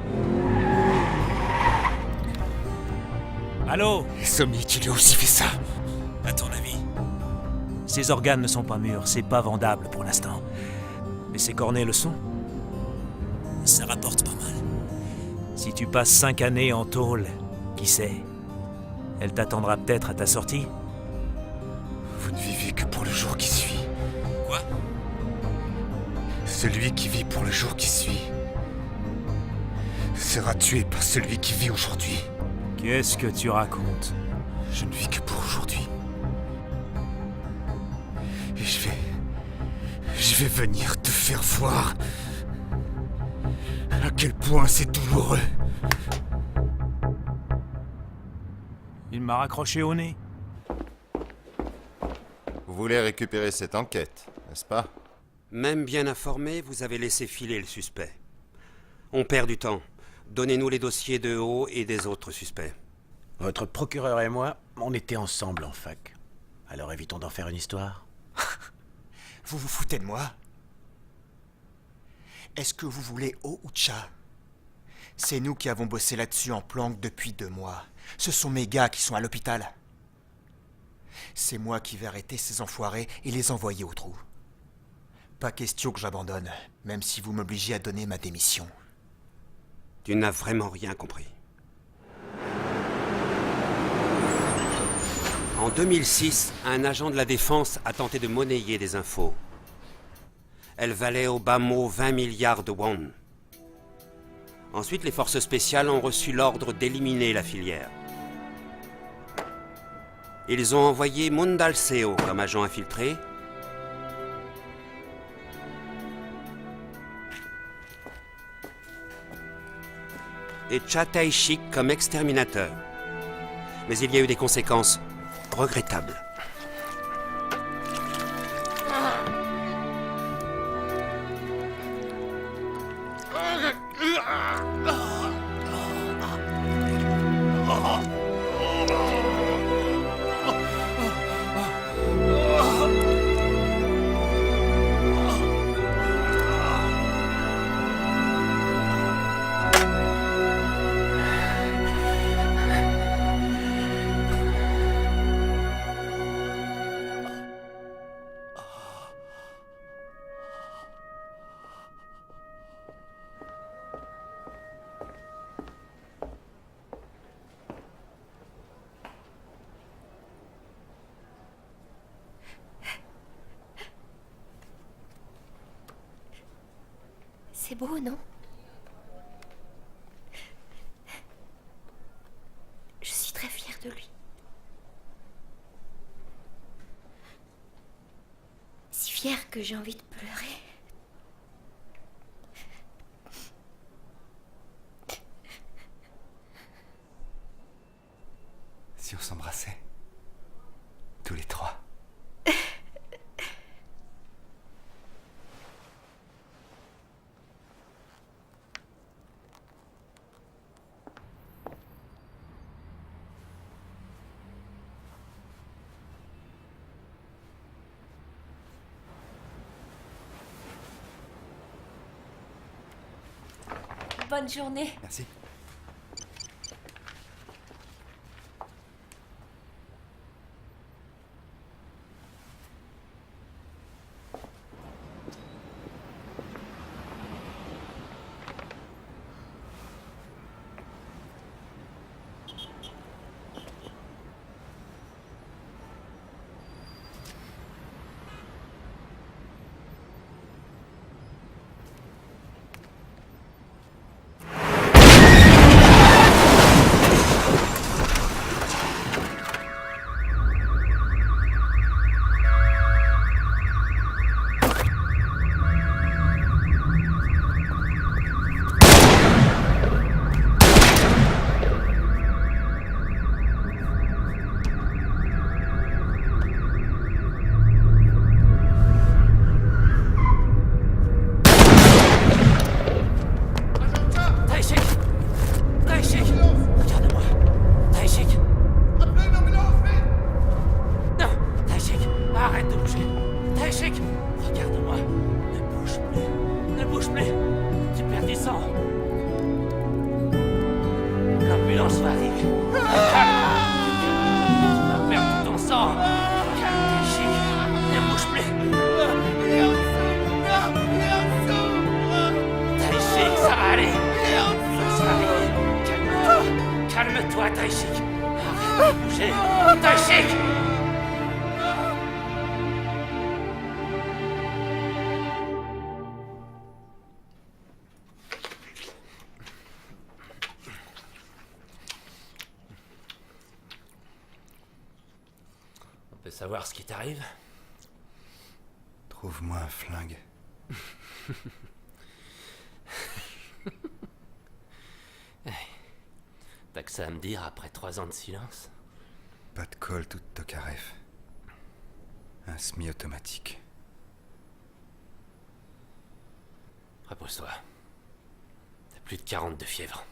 Allô? Somi, tu lui as aussi fait ça. À ton avis? Ses organes ne sont pas mûrs, c'est pas vendable pour l'instant. Mais ses cornets le sont. Ça rapporte pas mal. Si tu passes 5 années en tôle, qui sait? Elle t'attendra peut-être à ta sortie. Vous ne vivez que pour le jour qui suit. Quoi? Celui qui vit pour le jour qui suit sera tué par celui qui vit aujourd'hui. Qu'est-ce que tu racontes? Je ne vis que pour aujourd'hui. Et je vais venir te faire voir à quel point c'est douloureux. Il m'a raccroché au nez. Vous voulez récupérer cette enquête, n'est-ce pas? Même bien informé, vous avez laissé filer le suspect. On perd du temps. Donnez-nous les dossiers de Ho et des autres suspects. Votre procureur et moi, on était ensemble en fac. Alors évitons d'en faire une histoire. Vous vous foutez de moi? Est-ce que vous voulez Ho ou Cha? C'est nous qui avons bossé là-dessus en planque depuis 2 mois. Ce sont mes gars qui sont à l'hôpital. C'est moi qui vais arrêter ces enfoirés et les envoyer au trou. Pas question que j'abandonne, même si vous m'obligez à donner ma démission. Tu n'as vraiment rien compris. En 2006, un agent de la défense a tenté de monnayer des infos. Elles valaient au bas mot 20 milliards de won. Ensuite, les forces spéciales ont reçu l'ordre d'éliminer la filière. Ils ont envoyé Mundal Seo comme agent infiltré. Et Cha Tae-shik comme exterminateur. Mais il y a eu des conséquences regrettables. C'est beau, non? Je suis très fière de lui. Si fière que j'ai envie de pleurer. Si on s'embrassait, tous les 3. Bonne journée. Merci. L'ambulance va arriver. Calme. Tu vas perdre tout ton sang. Calme, Taishik. Ne bouge plus. Taishik, ça va aller. Ça va arriver. Calme-toi. Calme-toi, Taishik. Arrête de bouger. Taishik! On peut savoir ce qui t'arrive? Trouve-moi un flingue. T'as que ça à me dire après 3 ans de silence? Pas de colle, tout de Tokarev. Un semi-automatique. Repose-toi. T'as plus de 40 de fièvre.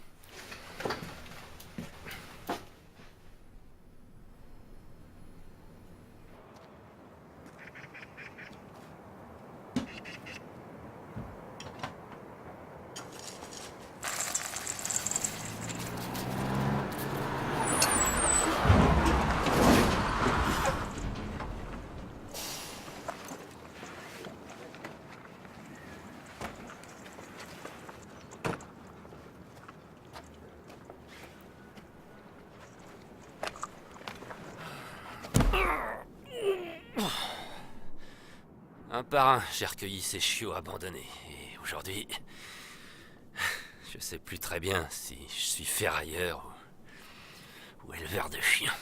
Un par un, j'ai recueilli ces chiots abandonnés. Et aujourd'hui, je sais plus très bien si je suis ferrailleur ou éleveur de chiens.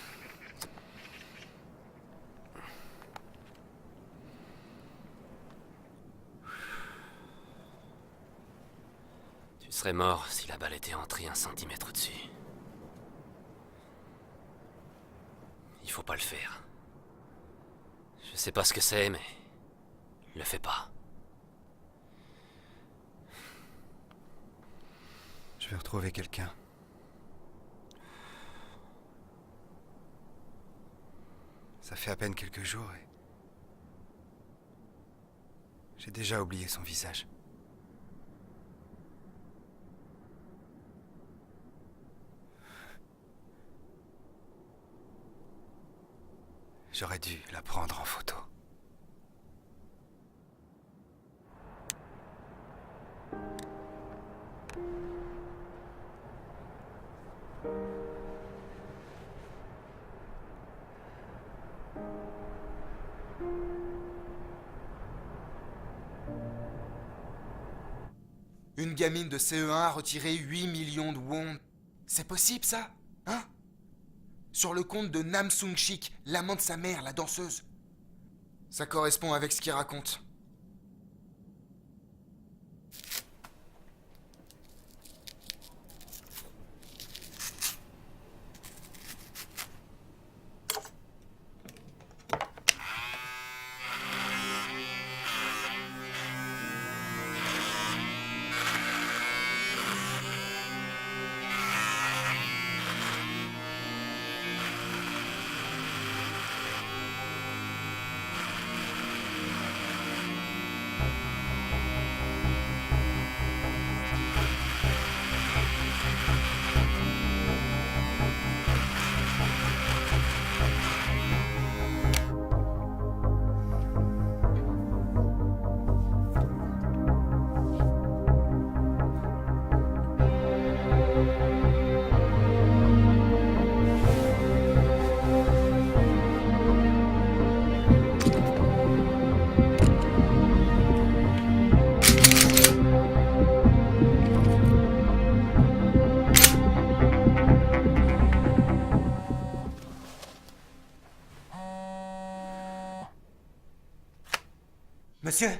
Tu serais mort si la balle était entrée 1 centimètre au-dessus. Il faut pas le faire. Je sais pas ce que c'est, mais... le fais pas. Je vais retrouver quelqu'un. Ça fait à peine quelques jours et... j'ai déjà oublié son visage. J'aurais dû la prendre en photo. Une gamine de CE1 a retiré 8 millions de won. C'est possible, ça? Hein? Sur le compte de Nam Sung-shik, l'amant de sa mère, la danseuse. Ça correspond avec ce qu'il raconte. Monsieur?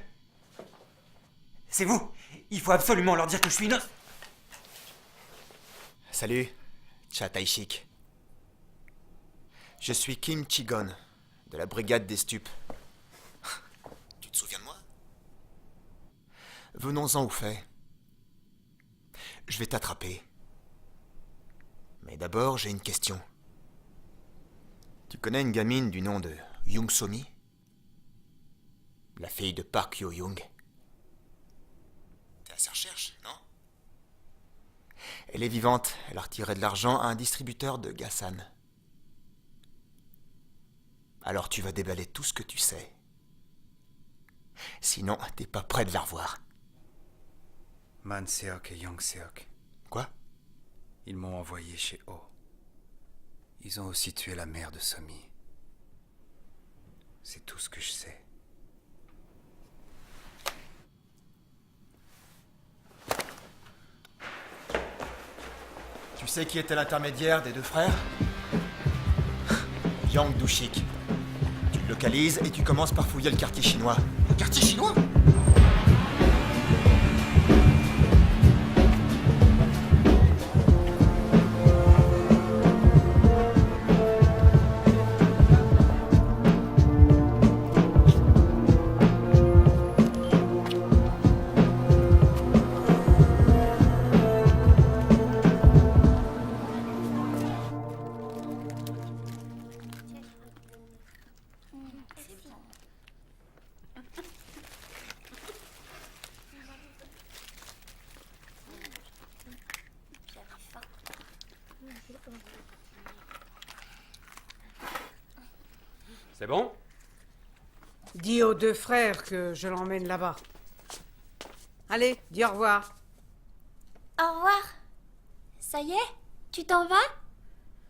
C'est vous? Il faut absolument leur dire que je suis innocent. Salut, Cha Taishik. Je suis Kim Chigon, de la brigade des stupes. Tu te souviens de moi? Venons-en au fait. Je vais t'attraper. Mais d'abord, j'ai une question. Tu connais une gamine du nom de Young So-mi? La fille de Park Yo-young. T'es à sa recherche, non? Elle est vivante. Elle a retiré de l'argent à un distributeur de Gassan. Alors tu vas déballer tout ce que tu sais. Sinon, t'es pas prêt de la revoir. Man Seok et Young Seok. Quoi? Ils m'ont envoyé chez O. Ils ont aussi tué la mère de Somi. C'est tout ce que je sais. Tu sais qui était l'intermédiaire des deux frères? Yang Dushik. Tu le localises et tu commences par fouiller le quartier chinois. Le quartier chinois? C'est bon? Dis aux deux frères que je l'emmène là-bas. Allez, dis au revoir. Au revoir. Ça y est? Tu t'en vas?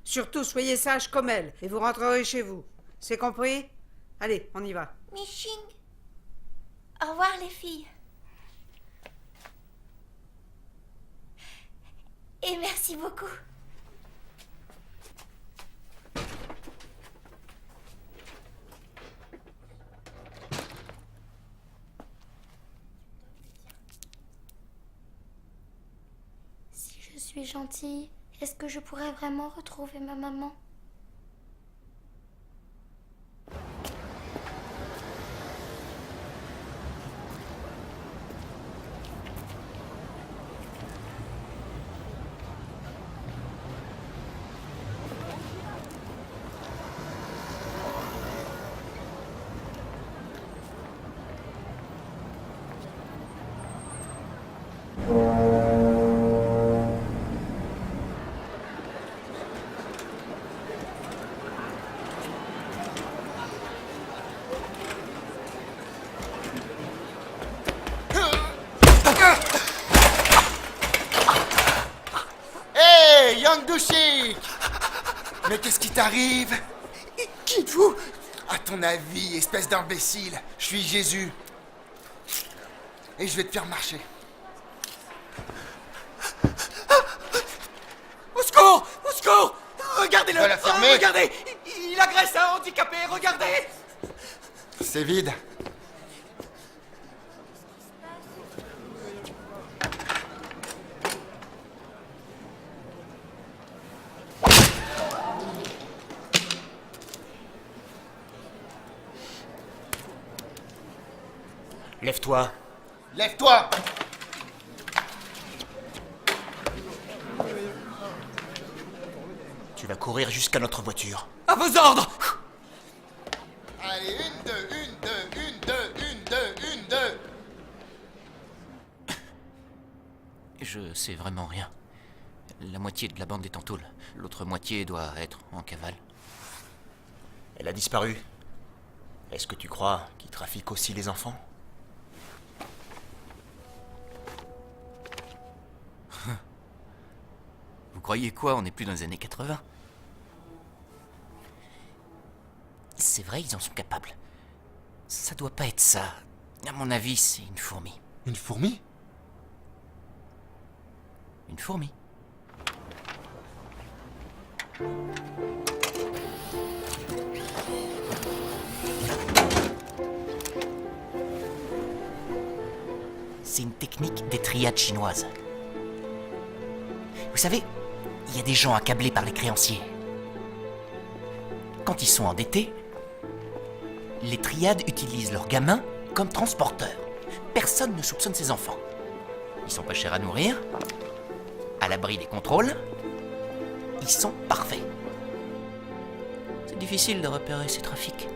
Surtout, soyez sages comme elle, et vous rentrerez chez vous. C'est compris? Allez, on y va. Mishing. Au revoir les filles. Et merci beaucoup. Si je suis gentille, est-ce que je pourrais vraiment retrouver ma maman? Hé, Yang Dushik! Mais qu'est-ce qui t'arrive? Qui êtes-vous? À ton avis, espèce d'imbécile, je suis Jésus. Et je vais te faire marcher. Au secours! Au secours! Regardez-le! Tu vas la fermer? Regardez! Il agresse un handicapé, regardez! C'est vide. Lève-toi. Lève-toi! Tu vas courir jusqu'à notre voiture. À vos ordres! Allez, une, deux, une, deux. Je sais vraiment rien. La moitié de la bande est en tôle. L'autre moitié doit être en cavale. Elle a disparu. Est-ce que tu crois qu'ils trafiquent aussi les enfants? Vous croyez quoi? On n'est plus dans les années 80. C'est vrai, ils en sont capables. Ça doit pas être ça. À mon avis, c'est une fourmi. Une fourmi? Une fourmi. C'est une technique des triades chinoises. Vous savez, il y a des gens accablés par les créanciers. Quand ils sont endettés, les triades utilisent leurs gamins comme transporteurs. Personne ne soupçonne ses enfants. Ils sont pas chers à nourrir, à l'abri des contrôles. Ils sont parfaits. C'est difficile de repérer ces trafics.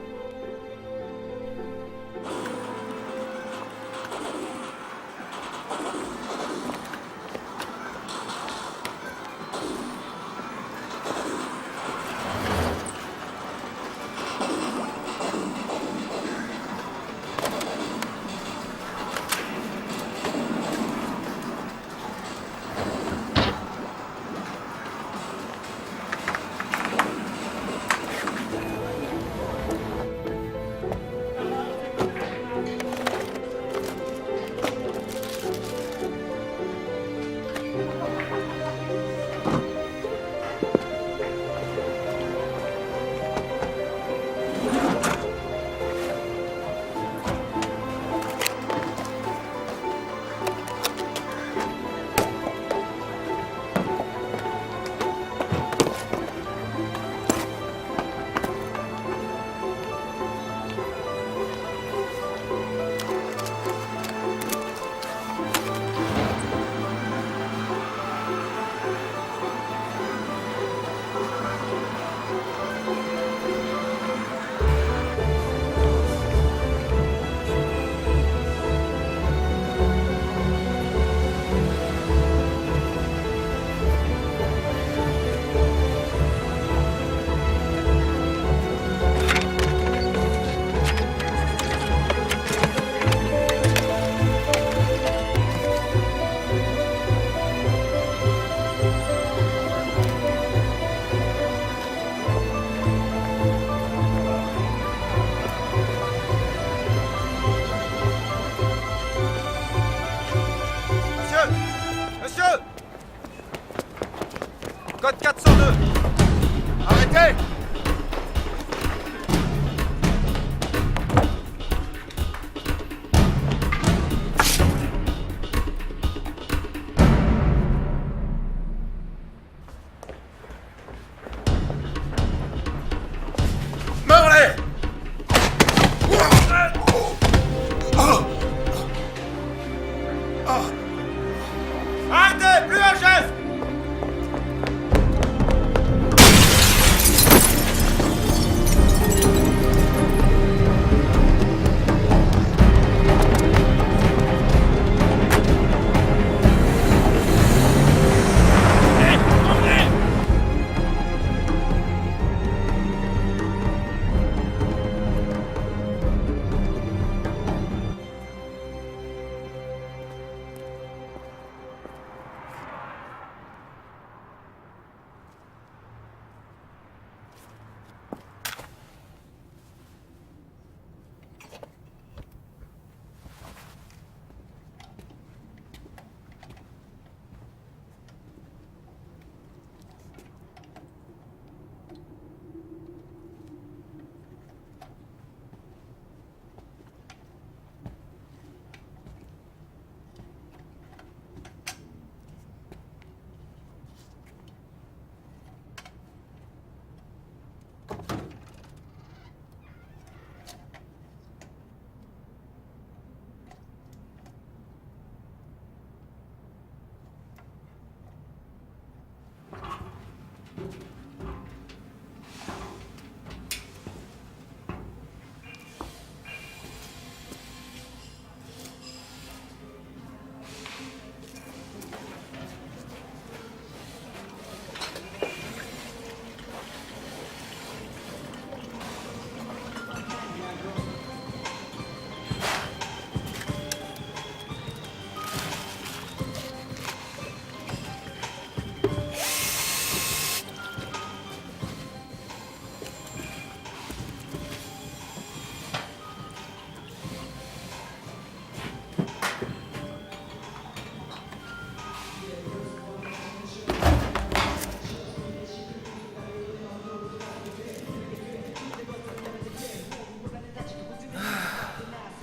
402. Arrêtez! Marley! Arrêtez! Plus un chef!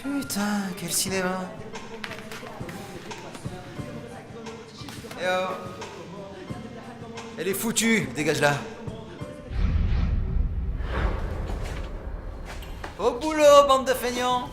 Putain, quel cinéma! Eh oh! Elle est foutue, dégage là! Au boulot, bande de feignants!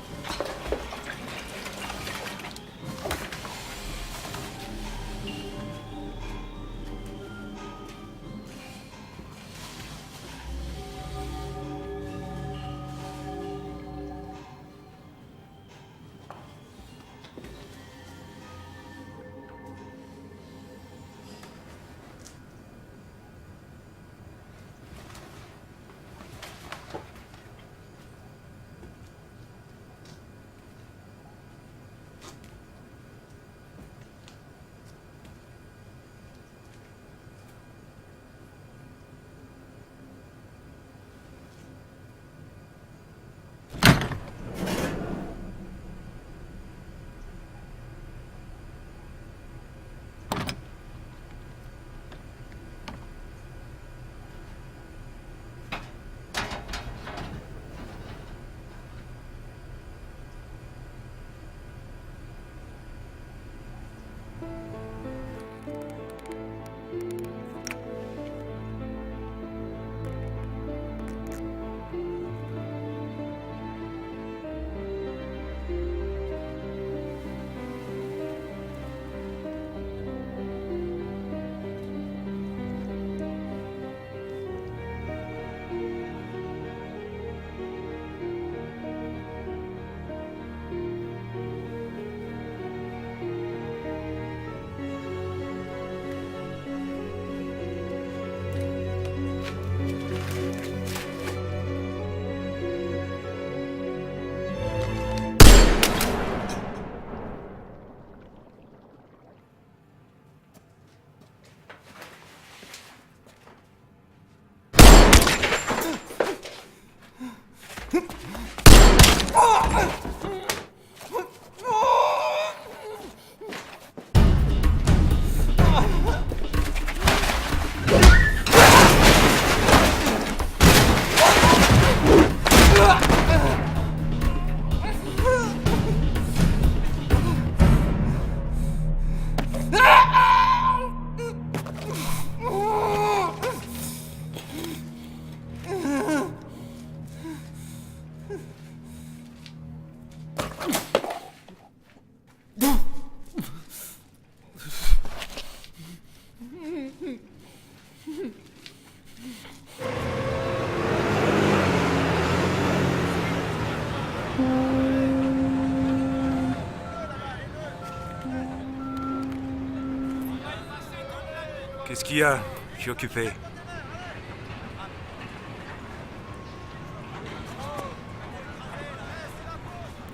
Qu'est-ce qu'il y a? Je suis occupé.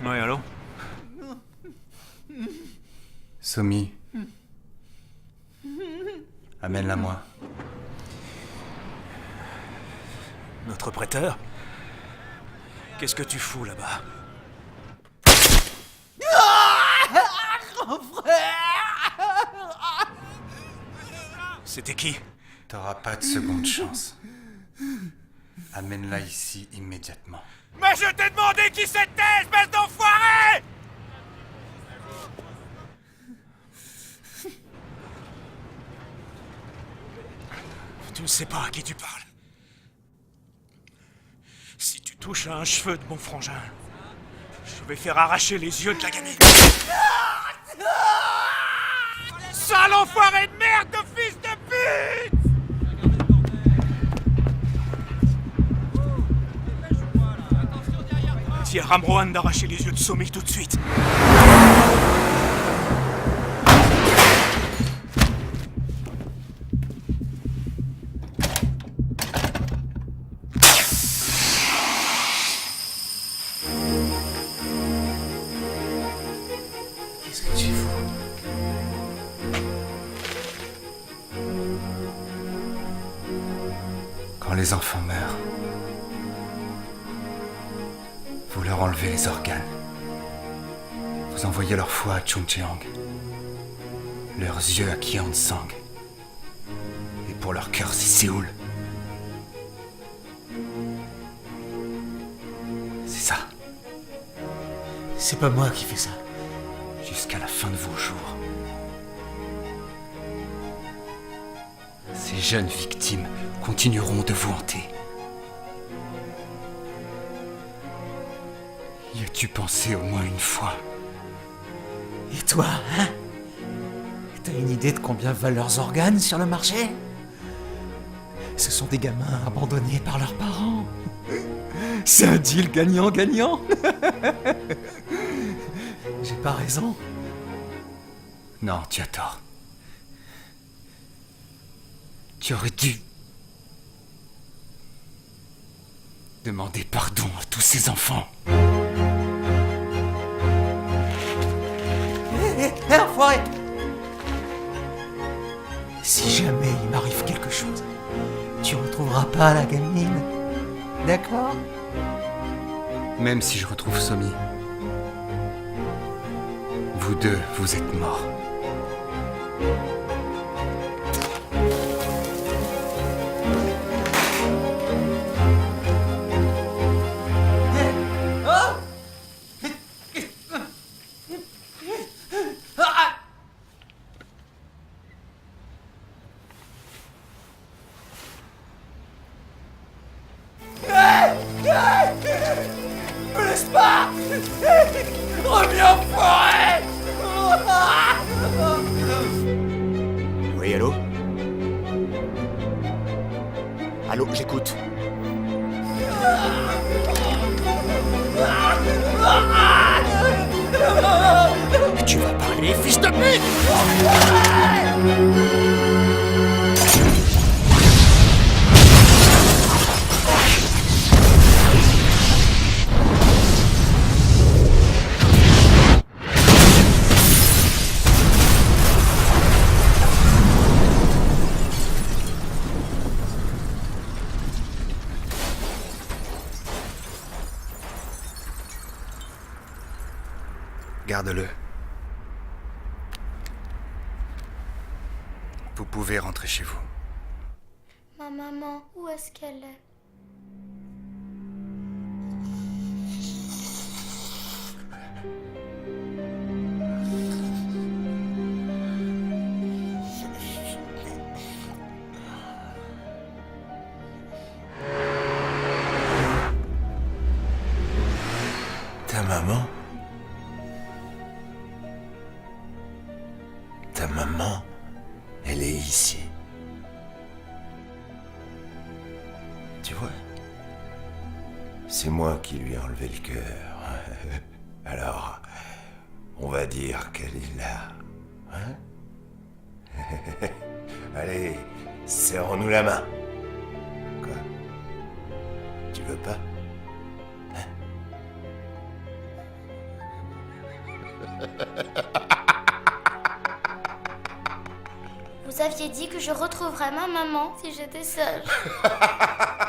Ouais, allô? Somi. Amène-la moi. Notre prêteur? Qu'est-ce que tu fous là-bas? Grand frère! C'était qui? T'auras pas de seconde chance. Amène-la ici immédiatement. Mais je t'ai demandé qui c'était, espèce d'enfoiré! Tu ne sais pas à qui tu parles. Si tu touches à un cheveu de mon frangin, je vais faire arracher les yeux de la gamine. Sale enfoiré de merde de fils de pute! Dis à Ramrohan d'arracher les yeux de Somi tout de suite. Qu'est-ce que tu fous? Quand les enfants meurent, vous leur enlevez les organes. Vous envoyez leur foie à Chungcheong, leurs yeux à Kyeonsang. Et pour leur cœur, c'est Séoul. C'est ça. C'est pas moi qui fais ça. Jusqu'à la fin de vos jours. Ces jeunes victimes continueront de vous hanter. Y as-tu pensé au moins une fois? Et toi, hein? T'as une idée de combien valent leurs organes sur le marché? Ce sont des gamins abandonnés par leurs parents. C'est un deal gagnant-gagnant. J'ai pas raison? Non, tu as tort. Tu aurais dû demander pardon à tous ces enfants. Hé, enfoiré! Si jamais il m'arrive quelque chose, tu retrouveras pas la gamine. D'accord? Même si je retrouve Somi, vous deux, vous êtes morts. Me laisse pas! Reviens, enfoiré! Oui, allô? Allô, j'écoute. Tu vas parler, fils de pute! Garde-le. Vous pouvez rentrer chez vous. Ma maman, où est-ce qu'elle est? Ta maman? Ta maman, elle est ici. Tu vois, c'est moi qui lui ai enlevé le cœur. Alors, on va dire qu'elle est là. Hein? Allez, Serrons-nous la main. Quoi? Tu veux pas? Vous aviez dit que je retrouverais ma maman si j'étais sage.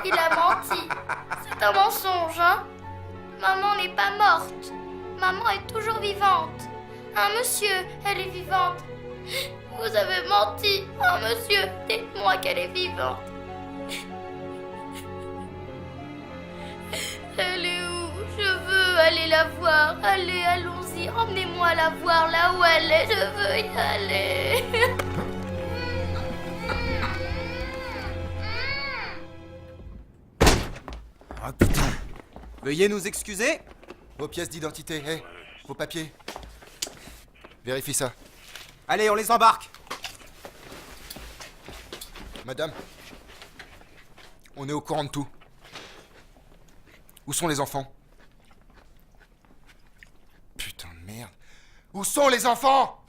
Il a menti. C'est un mensonge, hein? Maman n'est pas morte. Maman est toujours vivante. Hein, monsieur, elle est vivante. Vous avez menti. Hein, monsieur, dites-moi qu'elle est vivante. Elle est où? Je veux aller la voir. Allez, allons-y. Emmenez-moi la voir là où elle est. Je veux y aller. Ah putain. Veuillez nous excuser. Vos pièces d'identité, hé, vos papiers. Vérifie ça. Allez, on les embarque. Madame, on est au courant de tout. Où sont les enfants? Putain de merde. Où sont les enfants?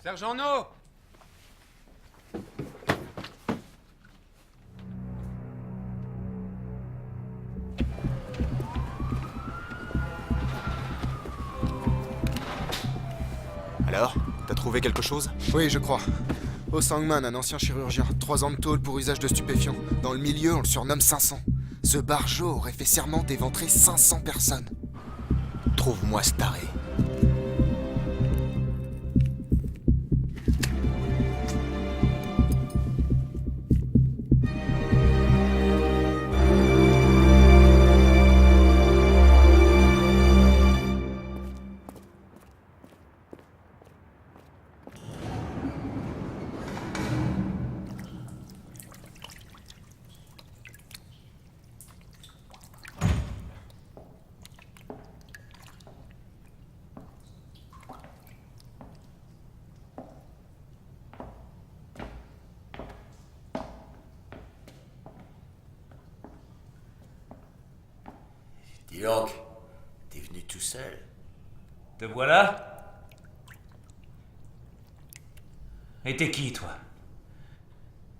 Sergent No! Alors, t'as trouvé quelque chose? Oui, je crois. Oh Sangman, un ancien chirurgien. 3 ans de tôle pour usage de stupéfiants. Dans le milieu, on le surnomme 500. Ce barjot aurait fait serment d'éventrer 500 personnes. Trouve-moi ce taré. Dis donc, t'es venu tout seul? Te voilà? Et t'es qui, toi?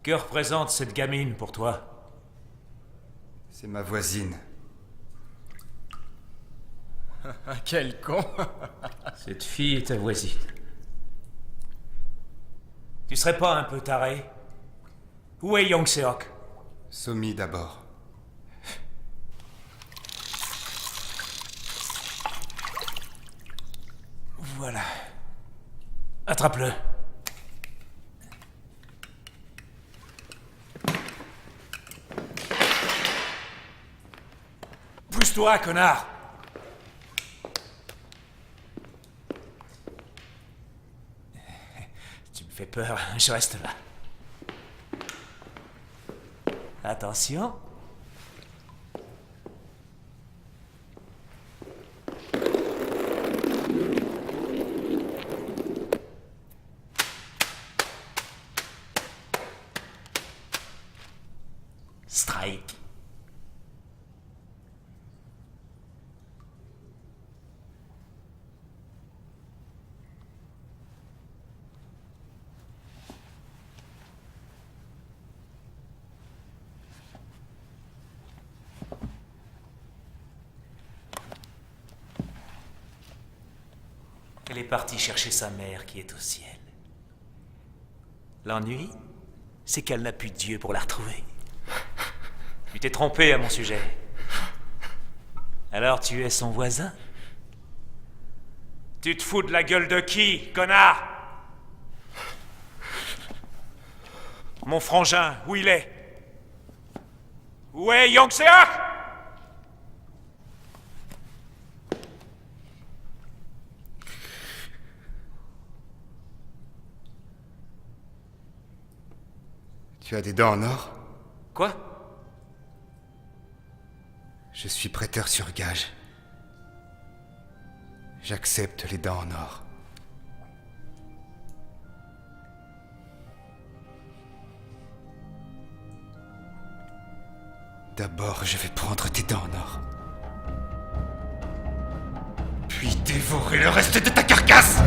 Que représente cette gamine pour toi? C'est ma voisine. Quel con! Cette fille est ta voisine. Tu serais pas un peu taré? Où est Young Seok? Somi d'abord. Voilà. Attrape-le. Pousse-toi, connard! Tu me fais peur, je reste là. Attention. Strike. Elle est partie chercher sa mère qui est au ciel. L'ennui, c'est qu'elle n'a plus de Dieu pour la retrouver. Tu t'es trompé à mon sujet. Alors tu es son voisin? Tu te fous de la gueule de qui, connard? Mon frangin, où il est? Où est Young Seok? Tu as des dents en or? Quoi? Je suis prêteur sur gage. J'accepte les dents en or. D'abord, je vais prendre tes dents en or. Puis dévorer le reste de ta carcasse!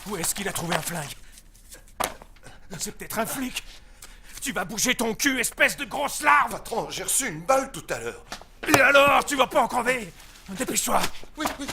Où est-ce qu'il a trouvé un flingue? C'est peut-être un flic. Tu vas bouger ton cul, espèce de grosse larve! Patron, j'ai reçu une balle tout à l'heure. Et alors, tu vas pas en crever? Dépêche-toi! Oui, oui.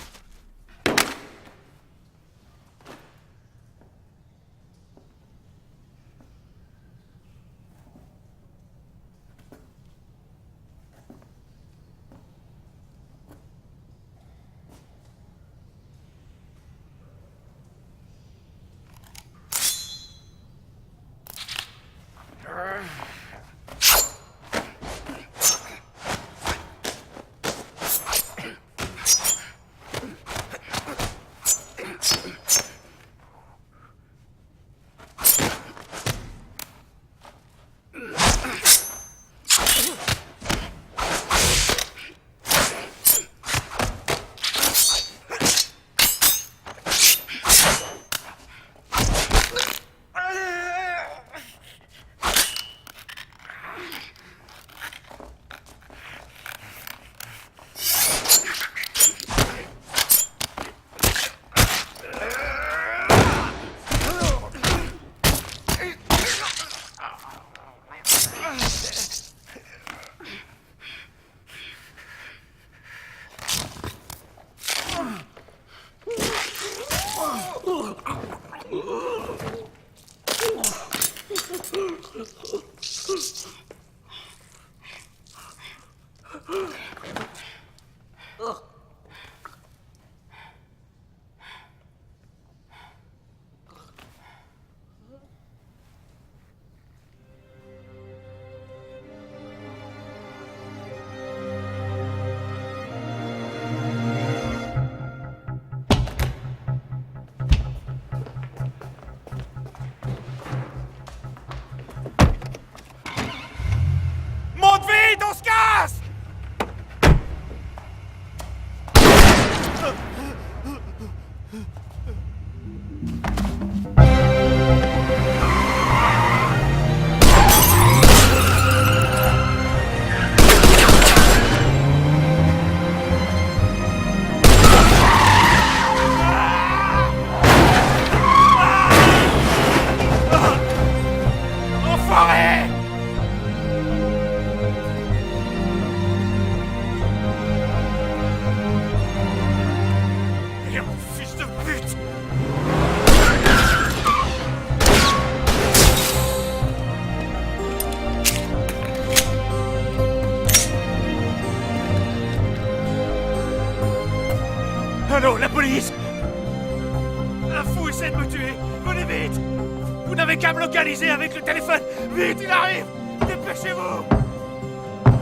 Monte vite, on se casse! Enfoiré! Et mon fils de pute! Allô, la police! Un fou essaie de me tuer! Venez vite! Vous n'avez qu'à me localiser avec le téléphone! Vite, il arrive! Dépêchez-vous!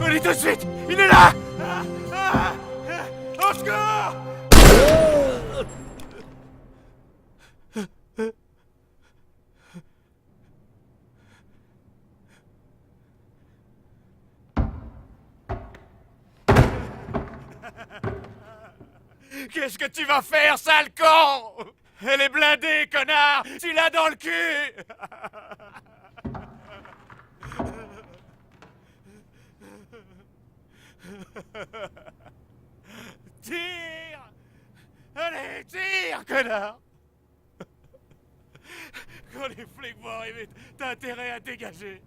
Venez tout de suite! Il est là! Au secours! Qu'est-ce que tu vas faire, sale con? Elle est blindée, connard! Tu l'as dans le cul! Tire! Allez, tire, connard! Quand les flics vont arriver, t'as intérêt à dégager.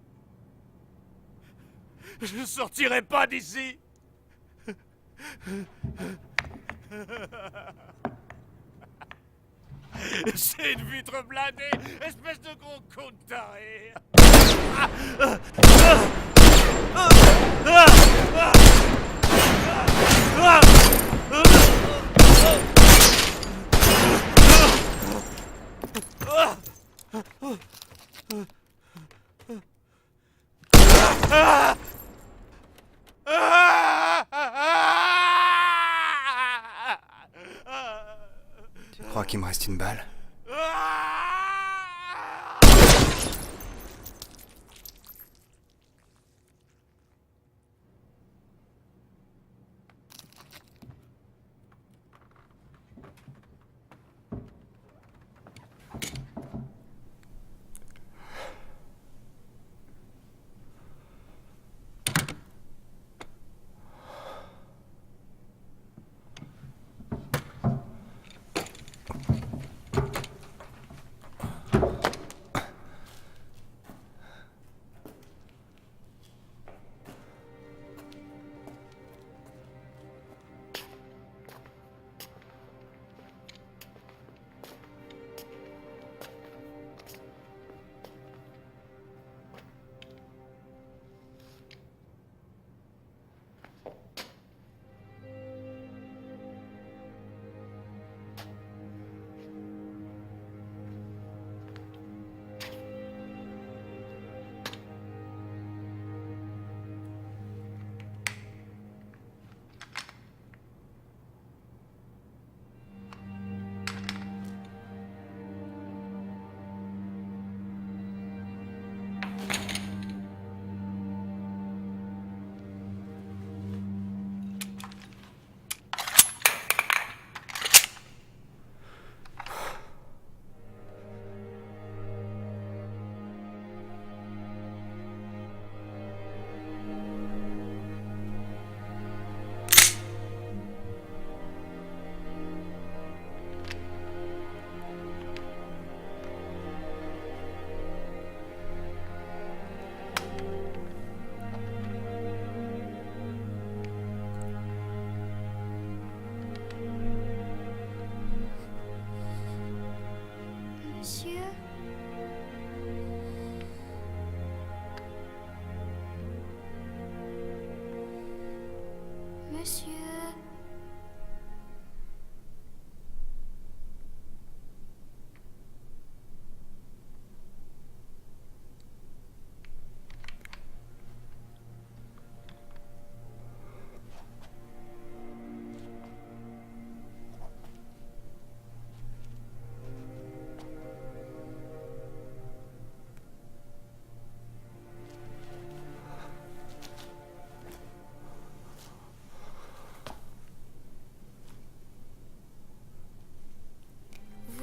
Je sortirai pas d'ici! C'est une vitre blindée, espèce de gros con de taré. Tu crois qu'il me reste une balle?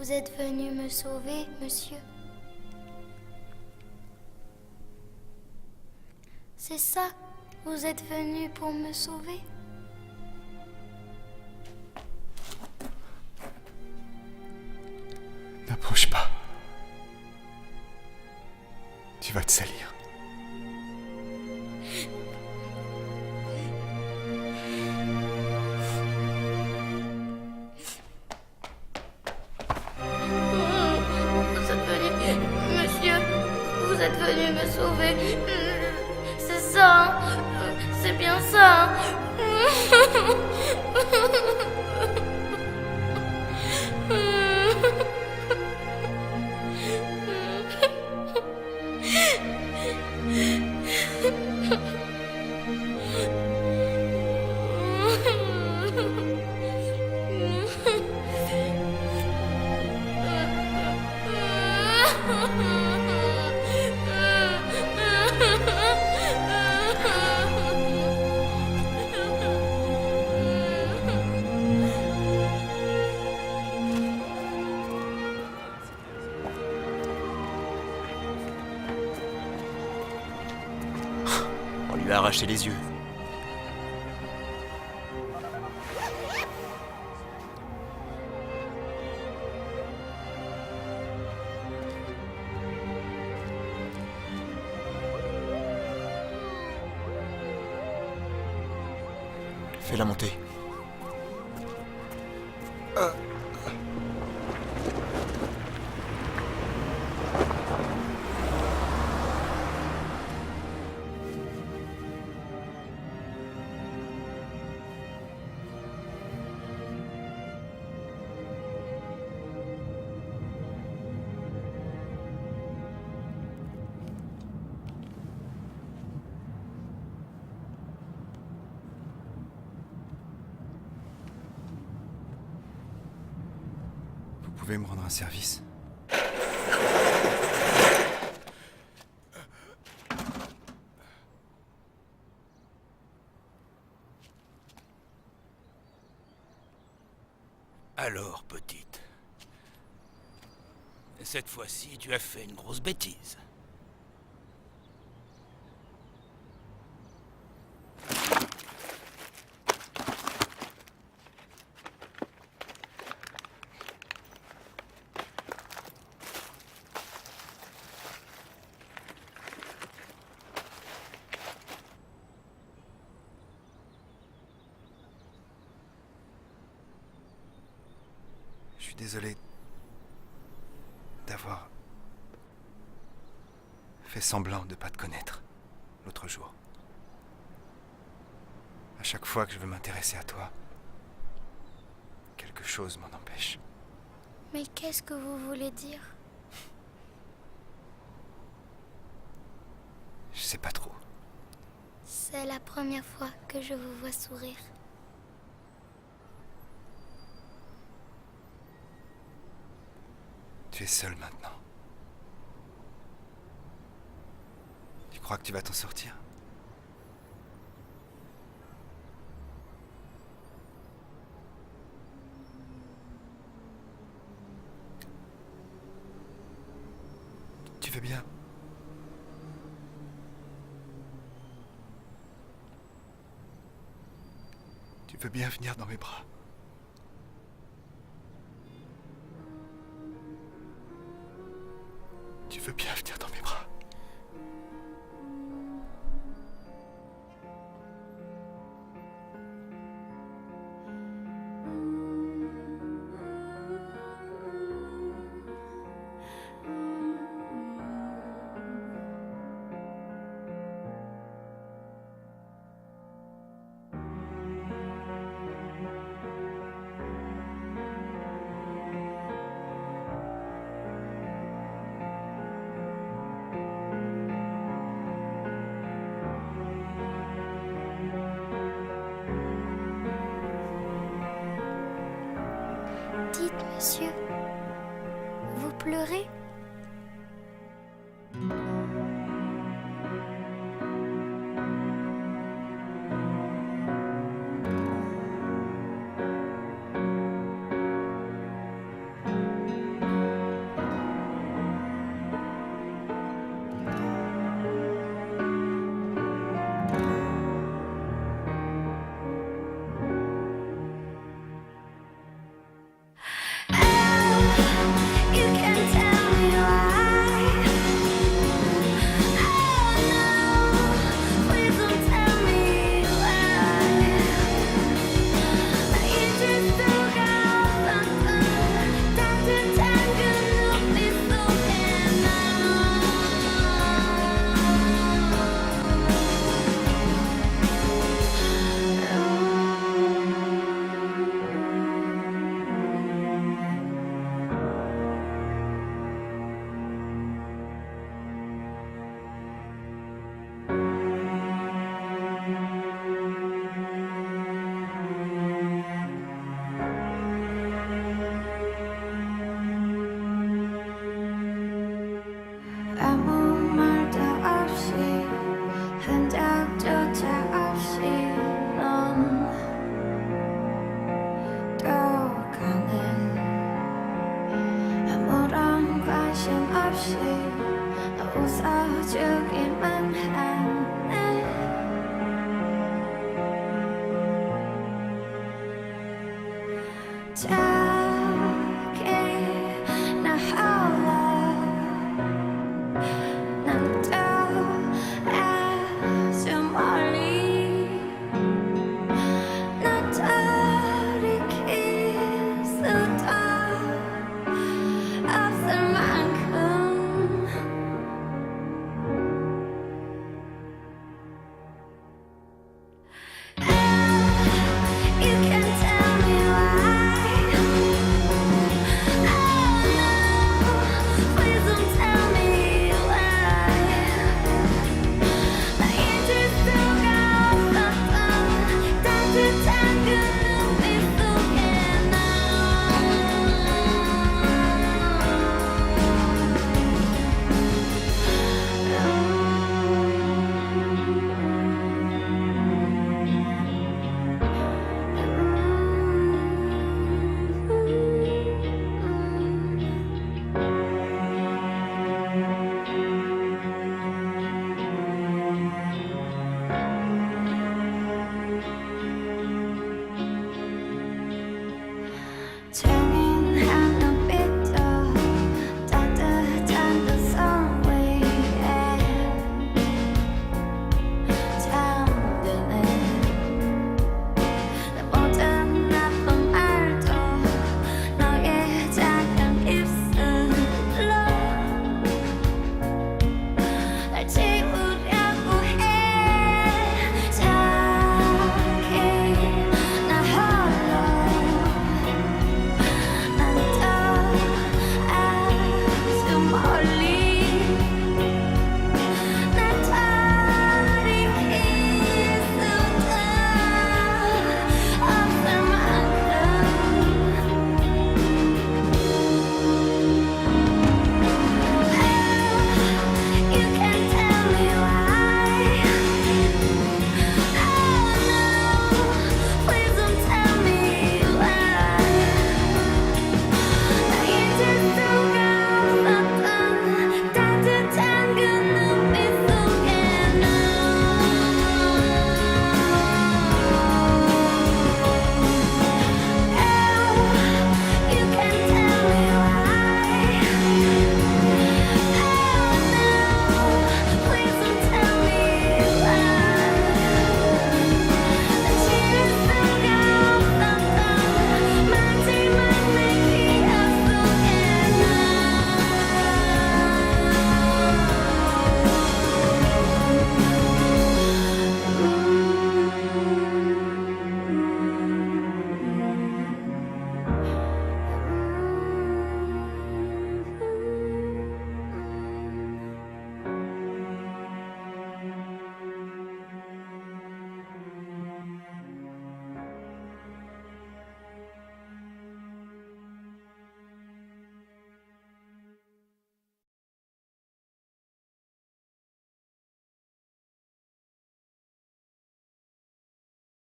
Vous êtes venu me sauver, monsieur? C'est ça? Vous êtes venu pour me sauver? N'approche pas. Tu vas te salir. Vous êtes venu, monsieur, vous êtes venu me sauver. C'est ça, hein? C'est bien ça. On lui a arraché les yeux. Fais-la monter. Vous pouvez me rendre un service? Alors, petite. Cette fois-ci, tu as fait une grosse bêtise. Je suis désolé d'avoir fait semblant de pas te connaître l'autre jour. À chaque fois que je veux m'intéresser à toi, quelque chose m'en empêche. Mais qu'est-ce que vous voulez dire? Je sais pas trop. C'est la première fois que je vous vois sourire. Tu es seul maintenant. Tu crois que tu vas t'en sortir? Tu veux bien? Tu veux bien venir dans mes bras? Tu veux bien venir dans mes bras? Dites, monsieur, vous pleurez? 걱정 없이 웃어주기만 한